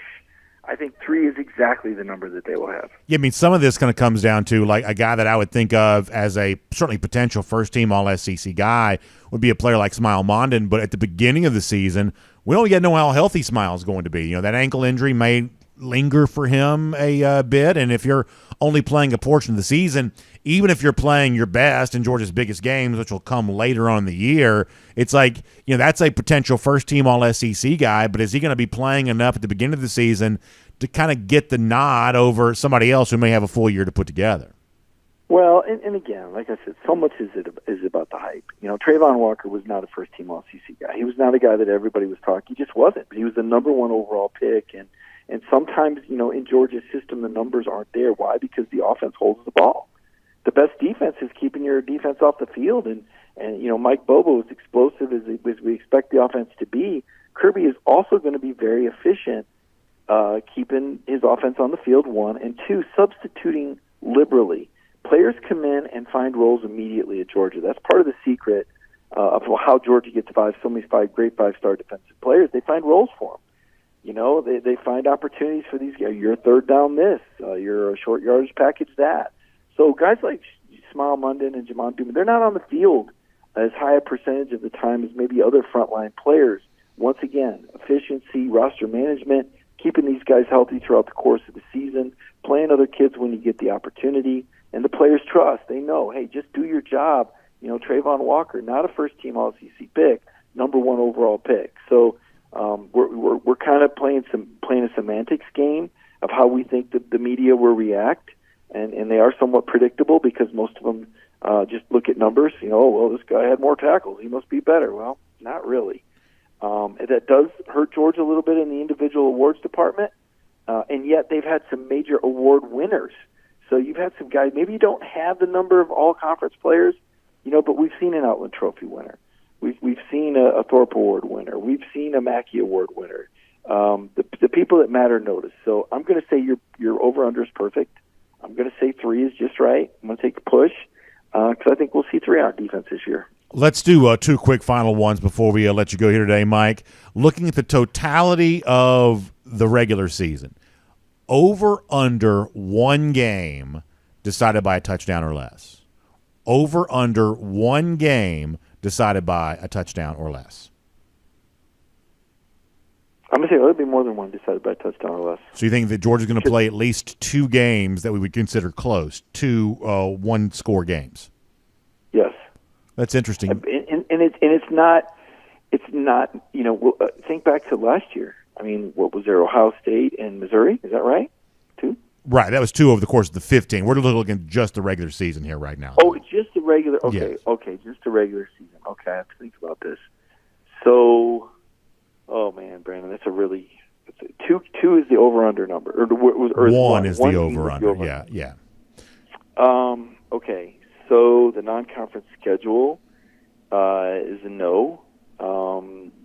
I think 3 is exactly the number that they will have. Yeah, I mean, some of this kind of comes down to like a guy that I would think of as a certainly potential first-team All-SEC guy would be a player like Smile Mondon, but at the beginning of the season, we don't yet know how healthy Smile's going to be. That ankle injury may linger for him a bit, and if you're only playing a portion of the season, even if you're playing your best in Georgia's biggest games, which will come later on in the year, it's like, that's a potential first-team All-SEC guy, but is he going to be playing enough at the beginning of the season to kind of get the nod over somebody else who may have a full year to put together? Well, and again, like I said, so much is about the hype. Trayvon Walker was not a first-team All-SEC guy. He was not a guy that everybody was talking. He just wasn't. But he was the number 1 overall pick, and sometimes, in Georgia's system, the numbers aren't there. Why? Because the offense holds the ball. The best defense is keeping your defense off the field, and Mike Bobo, as explosive as we expect the offense to be, Kirby is also going to be very efficient keeping his offense on the field, 1, and 2, substituting liberally. Players come in and find roles immediately at Georgia. That's part of the secret of how Georgia gets so many great 5-star defensive players. They find roles for them. They find opportunities for these guys. You're a third down this. You're a short yardage package that. So guys like Smile Munden and Jamon Dumas, they're not on the field as high a percentage of the time as maybe other frontline players. Once again, efficiency, roster management, keeping these guys healthy throughout the course of the season, playing other kids when you get the opportunity, and the players trust. They know, hey, just do your job. Trayvon Walker, not a first-team All-SEC pick, number 1 overall pick. So we're kind of playing a semantics game of how we think that the media will react, and they are somewhat predictable because most of them just look at numbers. This guy had more tackles, he must be better. Well, not really. That does hurt Georgia a little bit in the individual awards department, and yet they've had some major award winners. So you've had some guys, maybe you don't have the number of all-conference players, but we've seen an Outland Trophy winner. We've seen a Thorpe Award winner. We've seen a Mackey Award winner. The people that matter notice. So I'm going to say your over-under is perfect. I'm going to say 3 is just right. I'm going to take a push because I think we'll see 3 on defense this year. Let's do 2 quick final ones before we let you go here today, Mike. Looking at the totality of the regular season, over under 1 game decided by a touchdown or less. Over under 1 game decided by a touchdown or less. I'm going to say it'll be more than 1 decided by a touchdown or less. So you think that Georgia's going to play at least 2 games that we would consider close, 2 one-score games? Yes. That's interesting. And it's not. Think back to last year. I mean, what was there? Ohio State and Missouri. Is that right? 2. Right. That was 2 over the course of the 15. We're looking at just the regular season here right now. Oh, just the regular. Okay. Yes. Okay. Just the regular season. Okay. I have to think about this. So, oh man, Brandon, that's a really. 2 is the over/under number, or 1 is the over/under. Yeah. Okay. So the non-conference schedule is a no.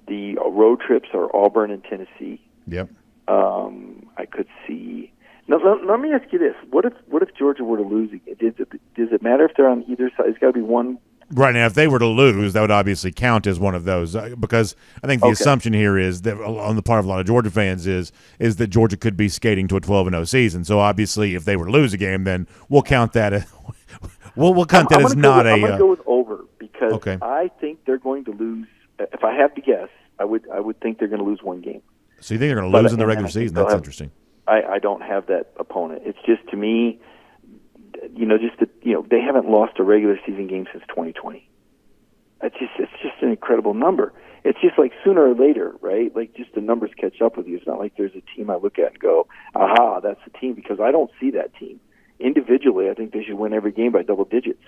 The road trips are Auburn and Tennessee. Yep. I could see Now, let me ask you this: What if Georgia were to lose? Does it matter if they're on either side? It's got to be one. Right now, if they were to lose, that would obviously count as one of those because I think the assumption here is that on the part of a lot of Georgia fans is that Georgia could be skating to a 12-0 season. So obviously, if they were to lose a game, then we'll count that as we'll count that as not a. I'm going to go with over because I think they're going to lose. If I have to guess, I would think they're going to lose one game. So you think they're going to lose in the regular season? That's interesting. I don't have that opponent. It's just, to me, they haven't lost a regular season game since 2020. It's just an incredible number. It's just like sooner or later, right? Like just the numbers catch up with you. It's not like there's a team I look at and go, aha, that's the team, because I don't see that team. Individually, I think they should win every game by double digits.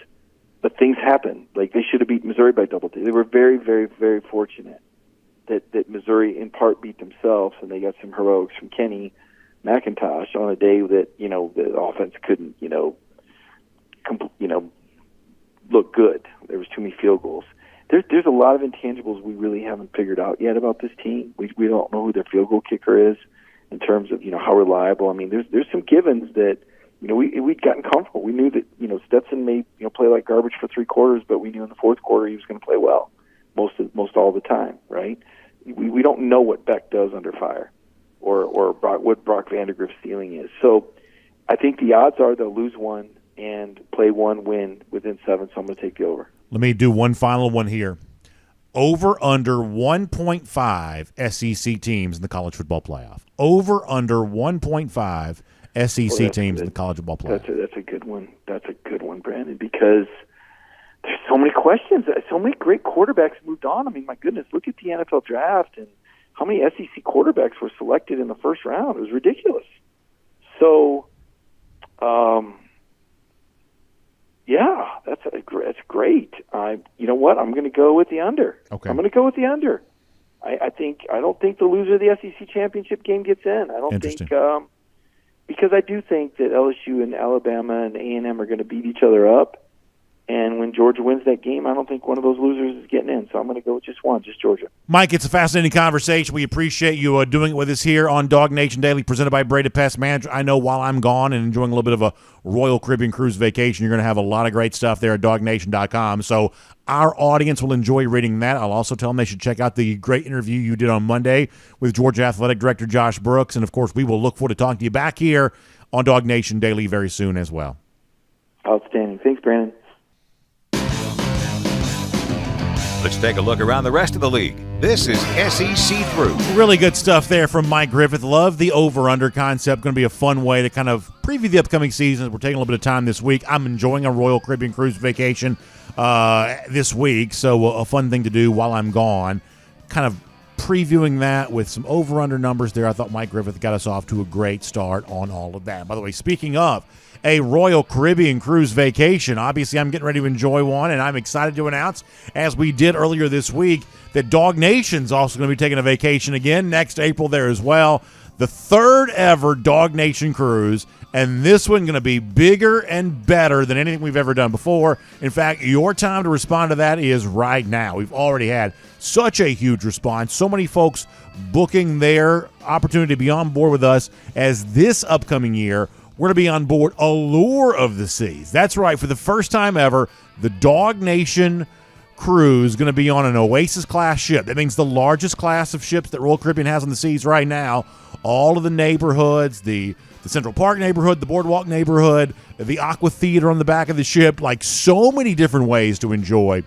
But things happen. Like they should have beat Missouri by double digits. They were very, very, very fortunate that Missouri in part beat themselves, and they got some heroics from Kenny McIntosh on a day that, the offense couldn't, look good. There was too many field goals. There's a lot of intangibles we really haven't figured out yet about this team. We don't know who their field goal kicker is in terms of, how reliable. I mean, there's some givens that, we'd gotten comfortable. We knew that, Stetson may, play like garbage for 3 quarters, but we knew in the fourth quarter he was going to play well most all the time, right? We don't know what Beck does under fire or what Brock Vandegrift's ceiling is. So I think the odds are they'll lose one and play one win within 7, so I'm going to take the over. Let me do one final one here. Over under 1.5 SEC teams in the college football playoff. Over under 1.5 SEC teams in the college football playoff. That's a good one. That's a good one, Brandon, because there's so many questions. So many great quarterbacks moved on. I mean, my goodness, look at the NFL draft and how many SEC quarterbacks were selected in the first round. It was ridiculous. So, yeah, that's great. You know what? I'm going to go with the under. Okay. I'm going to go with the under. I don't think the loser of the SEC championship game gets in. I don't think because I do think that LSU and Alabama and A&M are going to beat each other up. And when Georgia wins that game, I don't think one of those losers is getting in. So I'm going to go with just Georgia. Mike, it's a fascinating conversation. We appreciate you doing it with us here on DawgNation Daily, presented by Breda Pest Management. I know while I'm gone and enjoying a little bit of a Royal Caribbean cruise vacation, you're going to have a lot of great stuff there at DawgNation.com. So our audience will enjoy reading that. I'll also tell them they should check out the great interview you did on Monday with Georgia Athletic Director Josh Brooks. And, of course, we will look forward to talking to you back here on DawgNation Daily very soon as well. Outstanding. Thanks, Brandon. Let's take a look around the rest of the league. This is SEC Through. Really good stuff there from Mike Griffith. Love the over-under concept. Going to be a fun way to kind of preview the upcoming season. We're taking a little bit of time this week. I'm enjoying a Royal Caribbean cruise vacation this week, so a fun thing to do while I'm gone. Kind of previewing that with some over-under numbers there. I thought Mike Griffith got us off to a great start on all of that. By the way, speaking of a Royal Caribbean cruise vacation, obviously I'm getting ready to enjoy one, and I'm excited to announce, as we did earlier this week, that DawgNation's also going to be taking a vacation again next April there as well. The third ever DawgNation cruise, and this one going to be bigger and better than anything we've ever done before. In fact, your time to respond to that is right now. We've already had such a huge response. So many folks booking their opportunity to be on board with us as this upcoming year we're going to be on board Allure of the Seas. That's right. For the first time ever, the DawgNation cruise is going to be on an Oasis-class ship. That means the largest class of ships that Royal Caribbean has on the seas right now. All of the neighborhoods, the Central Park neighborhood, the Boardwalk neighborhood, the Aqua Theater on the back of the ship, like so many different ways to enjoy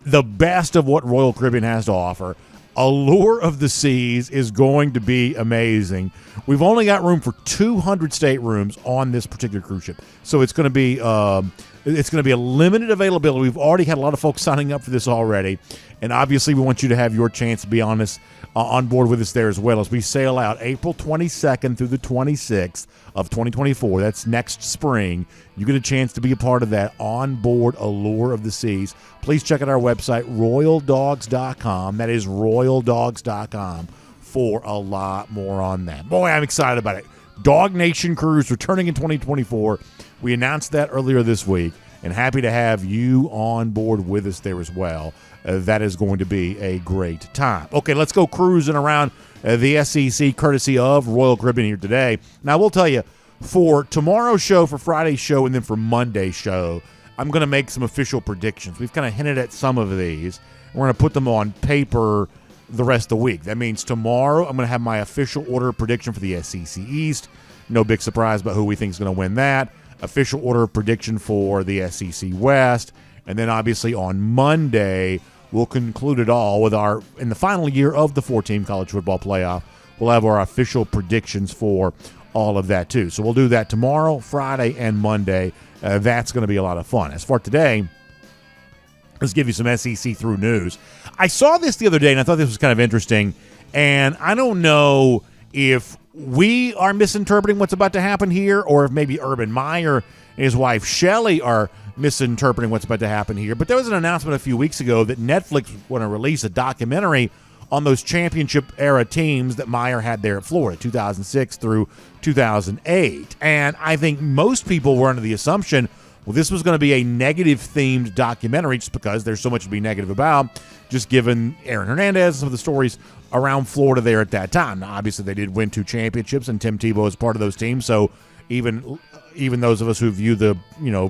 the best of what Royal Caribbean has to offer. Allure of the Seas is going to be amazing. We've only got room for 200 staterooms on this particular cruise ship, so it's going to be a limited availability. We've already had a lot of folks signing up for this already, and obviously we want you to have your chance to be on board with us there as well as we sail out April 22nd through the 26th of 2024. That's next spring. You get a chance to be a part of that on board Allure of the Seas. Please check out our website, royaldogs.com. That is royaldogs.com for a lot more on that. Boy, I'm excited about it. DawgNation Cruise returning in 2024. We announced that earlier this week, and happy to have you on board with us there as well. That is going to be a great time. Okay, let's go cruising around the SEC courtesy of Royal Caribbean here today. Now, we'll tell you, For tomorrow's show, for Friday's show, and then for Monday's show, I'm going to make some official predictions. We've kind of hinted at some of these. We're going to put them on paper the rest of the week. That means tomorrow I'm going to have my official order of prediction for the SEC East. No big surprise about who we think is going to win that. Official order of prediction for the SEC West. And then obviously on Monday, we'll conclude it all with in the final year of the 4-team college football playoff, we'll have our official predictions for all of that too. So we'll do that tomorrow, Friday, and Monday. That's going to be a lot of fun. As for today, let's give you some SEC through news. I saw this the other day, and I thought this was kind of interesting. And I don't know if we are misinterpreting what's about to happen here, or if maybe Urban Meyer and his wife Shelley are misinterpreting what's about to happen here. But there was an announcement a few weeks ago that Netflix was going to release a documentary on those championship-era teams that Meyer had there at Florida, 2006 through 2008. And I think most people were under the assumption, well, this was going to be a negative-themed documentary just because there's so much to be negative about, just given Aaron Hernandez and some of the stories around Florida there at that time. Now, obviously, they did win 2 championships, and Tim Tebow is part of those teams, so even those of us who view the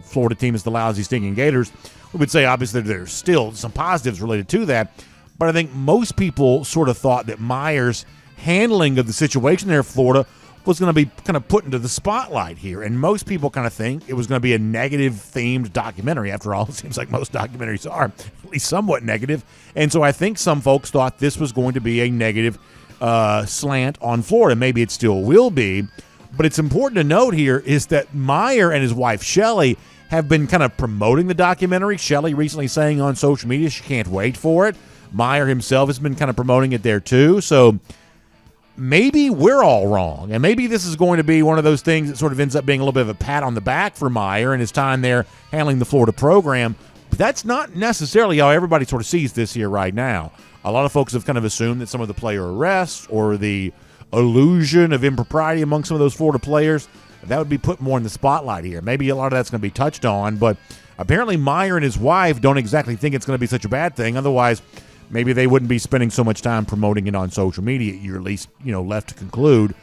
Florida team as the lousy, stinking Gators, we would say, obviously, there's still some positives related to that. But I think most people sort of thought that Meyer's handling of the situation there in Florida was going to be kind of put into the spotlight here. And most people kind of think it was going to be a negative-themed documentary. After all, it seems like most documentaries are at least somewhat negative. And so I think some folks thought this was going to be a negative slant on Florida. Maybe it still will be. But it's important to note here is that Meyer and his wife, Shelley, have been kind of promoting the documentary. Shelley recently saying on social media she can't wait for it. Meyer himself has been kind of promoting it there too. So maybe we're all wrong. And maybe this is going to be one of those things that sort of ends up being a little bit of a pat on the back for Meyer and his time there handling the Florida program. But that's not necessarily how everybody sort of sees this here right now. A lot of folks have kind of assumed that some of the player arrests or the illusion of impropriety among some of those Florida players, that would be put more in the spotlight here. Maybe a lot of that's going to be touched on, but apparently Meyer and his wife don't exactly think it's going to be such a bad thing. Otherwise, maybe they wouldn't be spending so much time promoting it on social media. You're at least, left to conclude,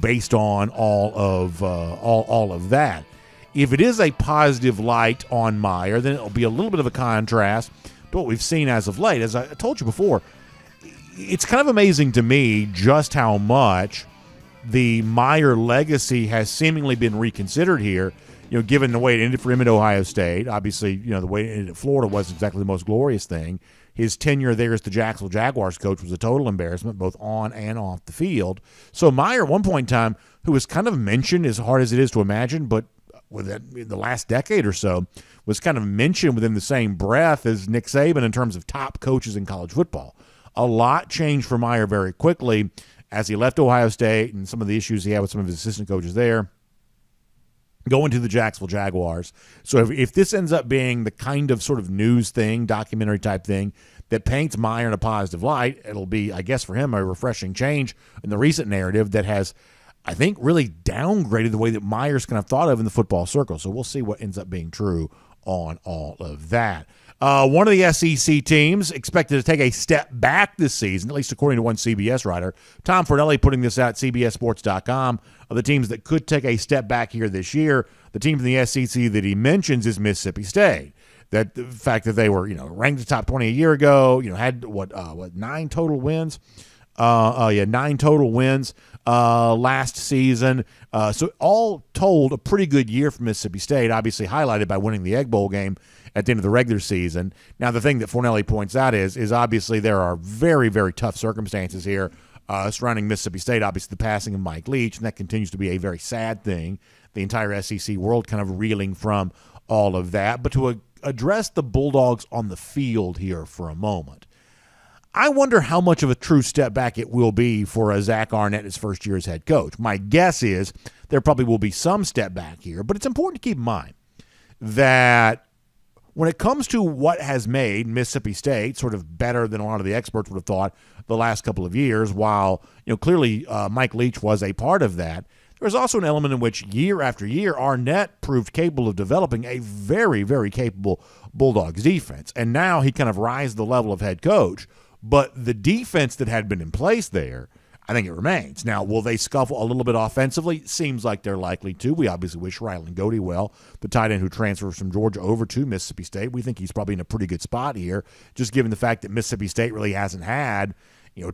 based on all of that. If it is a positive light on Meyer, then it'll be a little bit of a contrast to what we've seen as of late. As I told you before, it's kind of amazing to me just how much the Meyer legacy has seemingly been reconsidered here, given the way it ended for him at Ohio State. Obviously, the way it ended at Florida wasn't exactly the most glorious thing. His tenure there as the Jacksonville Jaguars coach was a total embarrassment, both on and off the field. So Meyer, at one point in time, who was kind of mentioned, as hard as it is to imagine, but within the last decade or so, was kind of mentioned within the same breath as Nick Saban in terms of top coaches in college football. A lot changed for Meyer very quickly as he left Ohio State and some of the issues he had with some of his assistant coaches there, going to the Jacksonville Jaguars. So if this ends up being the kind of sort of news thing, documentary type thing, that paints Meyer in a positive light, it'll be, I guess for him, a refreshing change in the recent narrative that has, I think, really downgraded the way that Meyer's kind of thought of in the football circle. So we'll see what ends up being true on all of that. One of the SEC teams expected to take a step back this season, at least according to one CBS writer. Tom Fornelli putting this out at CBSSports.com. Of the teams that could take a step back here this year, the team from the SEC that he mentions is Mississippi State. That the fact that they were, ranked the top 20 a year ago, had 9 total wins? 9 total wins last season. So all told, a pretty good year for Mississippi State, obviously highlighted by winning the Egg Bowl game at the end of the regular season. Now, the thing that Fornelli points out is obviously there are very, very tough circumstances here surrounding Mississippi State. Obviously, the passing of Mike Leach, and that continues to be a very sad thing. The entire SEC world kind of reeling from all of that. But to address the Bulldogs on the field here for a moment, I wonder how much of a true step back it will be for Zach Arnett his first year as head coach. My guess is there probably will be some step back here, but it's important to keep in mind that when it comes to what has made Mississippi State sort of better than a lot of the experts would have thought the last couple of years, while clearly Mike Leach was a part of that, there's also an element in which year after year Arnett proved capable of developing a very, very capable Bulldogs defense. And now he kind of rises the level of head coach. But the defense that had been in place there, I think it remains. Now, will they scuffle a little bit offensively? Seems like they're likely to. We obviously wish Rylan Goody well, the tight end who transfers from Georgia over to Mississippi State. We think he's probably in a pretty good spot here, just given the fact that Mississippi State really hasn't had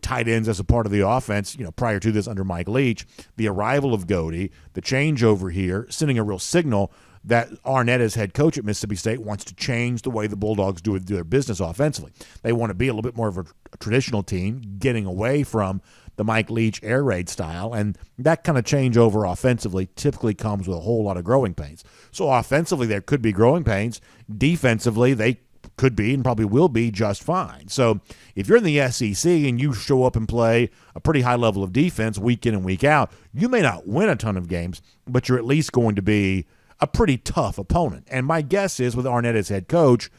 tight ends as a part of the offense, prior to this under Mike Leach. The arrival of Goody, the changeover here, sending a real signal that Arnett, as head coach at Mississippi State, wants to change the way the Bulldogs do their business offensively. They want to be a little bit more of a traditional team, getting away from the Mike Leach air raid style, and that kind of changeover offensively typically comes with a whole lot of growing pains. So offensively, there could be growing pains. Defensively, they could be and probably will be just fine. So if you're in the SEC and you show up and play a pretty high level of defense week in and week out, you may not win a ton of games, but you're at least going to be a pretty tough opponent. And my guess is with Arnett as head coach,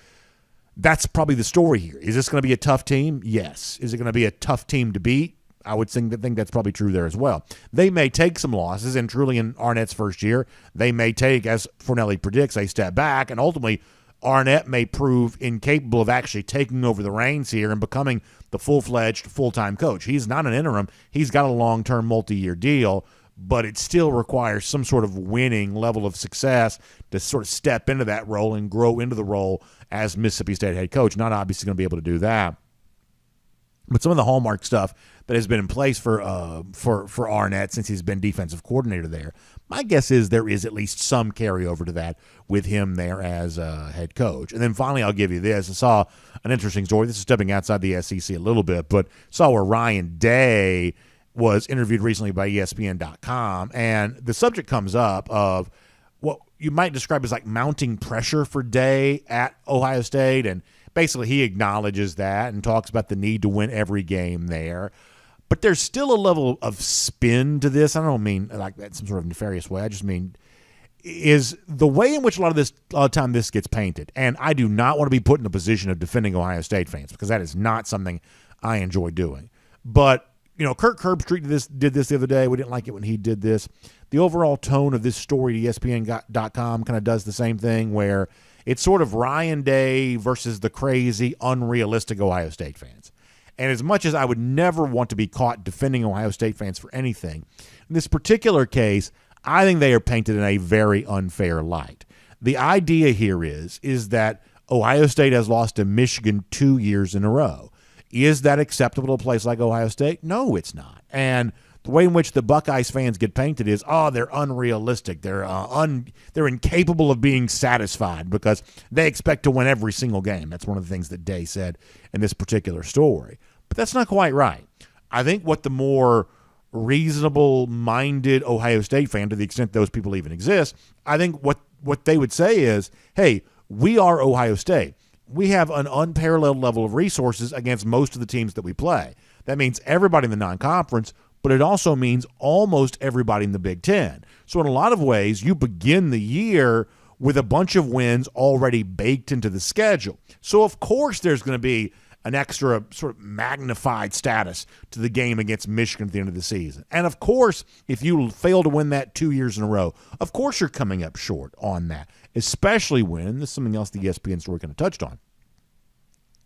that's probably the story here. Is this going to be a tough team? Yes. Is it going to be a tough team to beat? I would think that's probably true there as well. They may take some losses, and truly in Arnett's first year, they may take, as Fornelli predicts, a step back, and ultimately Arnett may prove incapable of actually taking over the reins here and becoming the full-fledged, full-time coach. He's not an interim. He's got a long-term, multi-year deal, but it still requires some sort of winning level of success to sort of step into that role and grow into the role as Mississippi State head coach. Not obviously going to be able to do that. But some of the hallmark stuff that has been in place for Arnett since he's been defensive coordinator there, my guess is there is at least some carryover to that with him there as head coach. And then finally, I'll give you this. I saw an interesting story. This is stepping outside the SEC a little bit, but saw where Ryan Day was interviewed recently by ESPN.com, and the subject comes up of what you might describe as like mounting pressure for Day at Ohio State, and basically he acknowledges that and talks about the need to win every game there. But there's still a level of spin to this. I don't mean like that in some sort of nefarious way. I just mean is the way in which a lot of time this gets painted. And I do not want to be put in a position of defending Ohio State fans because that is not something I enjoy doing. But Kirk Herbstreit did this the other day. We didn't like it when he did this. The overall tone of this story to ESPN.com kind of does the same thing where it's sort of Ryan Day versus the crazy, unrealistic Ohio State fans. And as much as I would never want to be caught defending Ohio State fans for anything, in this particular case, I think they are painted in a very unfair light. The idea here is that Ohio State has lost to Michigan 2 years in a row. Is that acceptable to a place like Ohio State? No, it's not. And the way in which the Buckeyes fans get painted is, they're unrealistic. They're incapable of being satisfied because they expect to win every single game. That's one of the things that Day said in this particular story. But that's not quite right. I think what the more reasonable-minded Ohio State fan, to the extent those people even exist, I think what they would say is, hey, we are Ohio State. We have an unparalleled level of resources against most of the teams that we play. That means everybody in the non-conference, but it also means almost everybody in the Big Ten. So in a lot of ways, you begin the year with a bunch of wins already baked into the schedule. So of course there's going to be an extra sort of magnified status to the game against Michigan at the end of the season. And of course, if you fail to win that 2 years in a row, of course you're coming up short on that, especially when, this is something else the ESPN story kind of touched on,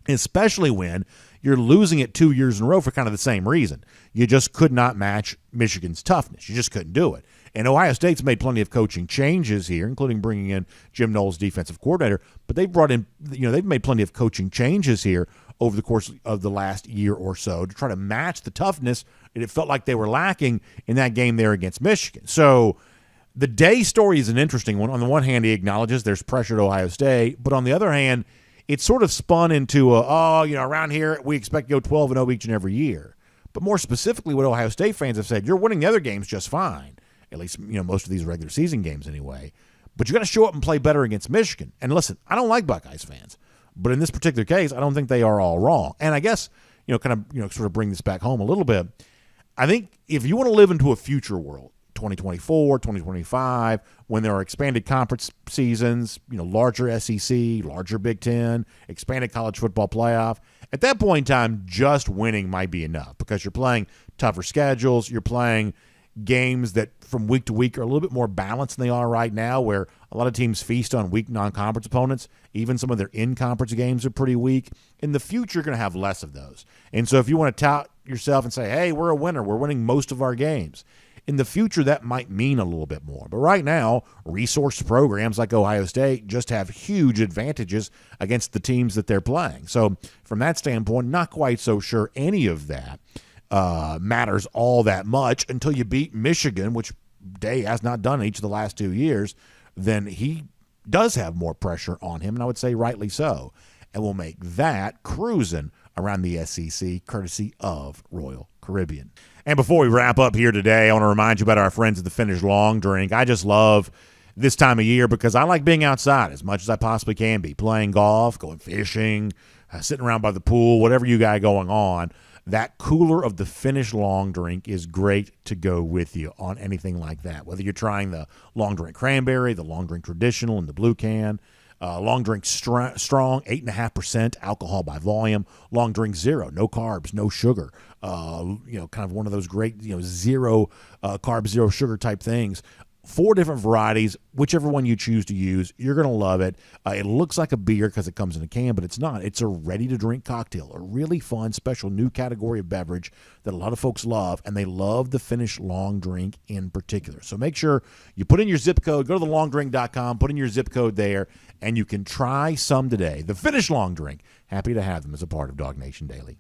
especially when you're losing it 2 years in a row for kind of the same reason. You just could not match Michigan's toughness. You just couldn't do it. And Ohio State's made plenty of coaching changes here, including bringing in Jim Knowles, defensive coordinator, but they've brought in, they've made plenty of coaching changes here over the course of the last year or so to try to match the toughness that it felt like they were lacking in that game there against Michigan. So the Day story is an interesting one. On the one hand, he acknowledges there's pressure at Ohio State, but on the other hand, it's sort of spun into around here we expect to go 12-0 each and every year. But more specifically, what Ohio State fans have said, you're winning the other games just fine, at least most of these regular season games anyway. But you got to show up and play better against Michigan. And listen, I don't like Buckeyes fans, but in this particular case, I don't think they are all wrong. And I guess sort of bring this back home a little bit. I think if you want to live into a future world, 2024, 2025, when there are expanded conference seasons, larger SEC, larger Big Ten, expanded college football playoff, at that point in time, just winning might be enough because you're playing tougher schedules, you're playing games that from week to week are a little bit more balanced than they are right now, where a lot of teams feast on weak non-conference opponents. Even some of their in-conference games are pretty weak. In the future, you're going to have less of those. And so if you want to tout, yourself and say, hey, we're a winner. We're winning most of our games. In the future, that might mean a little bit more. But right now, resource programs like Ohio State just have huge advantages against the teams that they're playing. So from that standpoint, not quite so sure any of that matters all that much until you beat Michigan, which Day has not done each of the last 2 years. Then he does have more pressure on him, and I would say rightly so, and will make that cruising around the SEC courtesy of Royal Caribbean. And before we wrap up here today, I want to remind you about our friends at the Finnish Long Drink. I just love this time of year because I like being outside as much as I possibly can be, playing golf, going fishing, sitting around by the pool, whatever you got going on. That cooler of the Finnish Long Drink is great to go with you on anything like that, whether you're trying the Long Drink Cranberry, the Long Drink Traditional in the blue can, Long Drink Strong, 8.5% alcohol by volume. Long Drink Zero, no carbs, no sugar. Kind of one of those great, zero carb, zero sugar type things. 4 different varieties, whichever one you choose to use, you're going to love it. It looks like a beer because it comes in a can, but it's not. It's a ready-to-drink cocktail, a really fun, special new category of beverage that a lot of folks love, and they love the Finnish Long Drink in particular. So make sure you put in your zip code, go to thelongdrink.com, put in your zip code there, and you can try some today. The Finnish Long Drink. Happy to have them as a part of DawgNation Daily.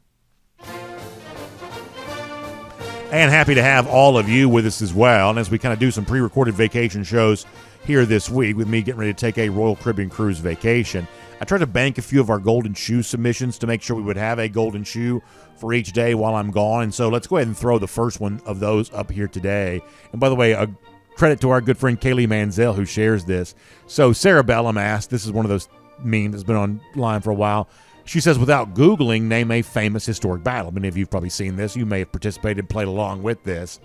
And happy to have all of you with us as well. And as we kind of do some pre-recorded vacation shows here this week with me getting ready to take a Royal Caribbean cruise vacation, I tried to bank a few of our golden shoe submissions to make sure we would have a golden shoe for each day while I'm gone. And so let's go ahead and throw the first one of those up here today. And by the way, a credit to our good friend Kaylee Manziel who shares this. So Sarah Bellum asked, this is one of those memes that's been online for a while. She says, without Googling, name a famous historic battle. Many of you have probably seen this. You may have participated and played along with this.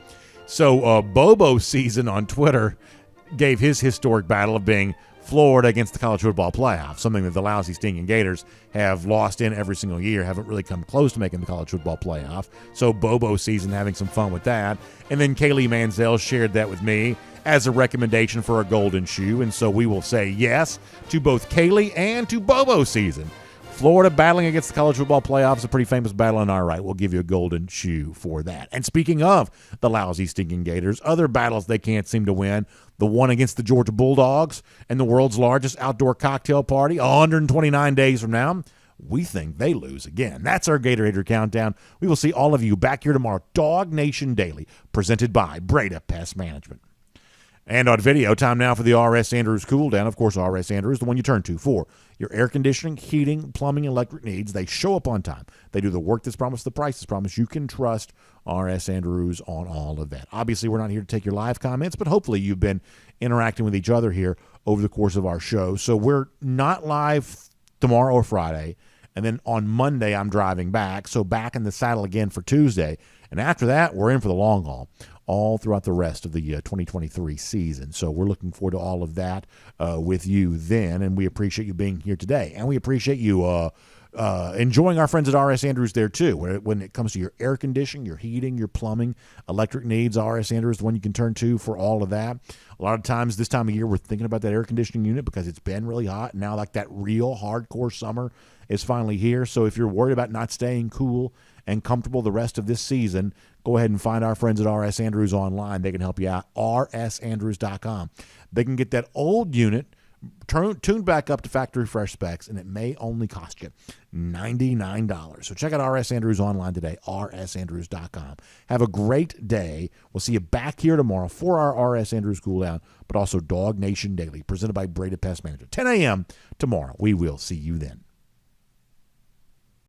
So Bobo Season on Twitter gave his historic battle of being Florida against the college football playoff, something that the lousy Stinging Gators have lost in every single year, haven't really come close to making the college football playoff. So Bobo Season having some fun with that. And then Kaylee Manziel shared that with me as a recommendation for a golden shoe. And so we will say yes to both Kaylee and to Bobo Season. Florida battling against the college football playoffs, a pretty famous battle, and all right, we'll give you a golden shoe for that. And speaking of the lousy Stinking Gators, other battles they can't seem to win, the one against the Georgia Bulldogs and the world's largest outdoor cocktail party 129 days from now, we think they lose again. That's our Gator Hater Countdown. We will see all of you back here tomorrow. DawgNation Daily, presented by Breda Pest Management. And on video, time now for the R.S. Andrews Cool Down. Of course, R.S. Andrews, the one you turn to for your air conditioning, heating, plumbing, electric needs. They show up on time. They do the work that's promised, the price that's promised. You can trust R.S. Andrews on all of that. Obviously, we're not here to take your live comments, but hopefully you've been interacting with each other here over the course of our show. So we're not live tomorrow or Friday. And then on Monday, I'm driving back. So back in the saddle again for Tuesday. And after that, we're in for the long haul all throughout the rest of the 2023 season. So we're looking forward to all of that with you then, and we appreciate you being here today. And we appreciate you enjoying our friends at R.S. Andrews there too. When it comes to your air conditioning, your heating, your plumbing, electric needs, R.S. Andrews is the one you can turn to for all of that. A lot of times this time of year, we're thinking about that air conditioning unit because it's been really hot. And now like that real hardcore summer is finally here. So if you're worried about not staying cool and comfortable the rest of this season, go ahead and find our friends at R.S. Andrews online. They can help you out, rsandrews.com. They can get that old unit tuned back up to factory fresh specs, and it may only cost you $99. So check out R.S. Andrews online today, rsandrews.com. Have a great day. We'll see you back here tomorrow for our R.S. Andrews Cool Down, but also DawgNation Daily, presented by Breda Pest Management. 10 a.m. tomorrow. We will see you then.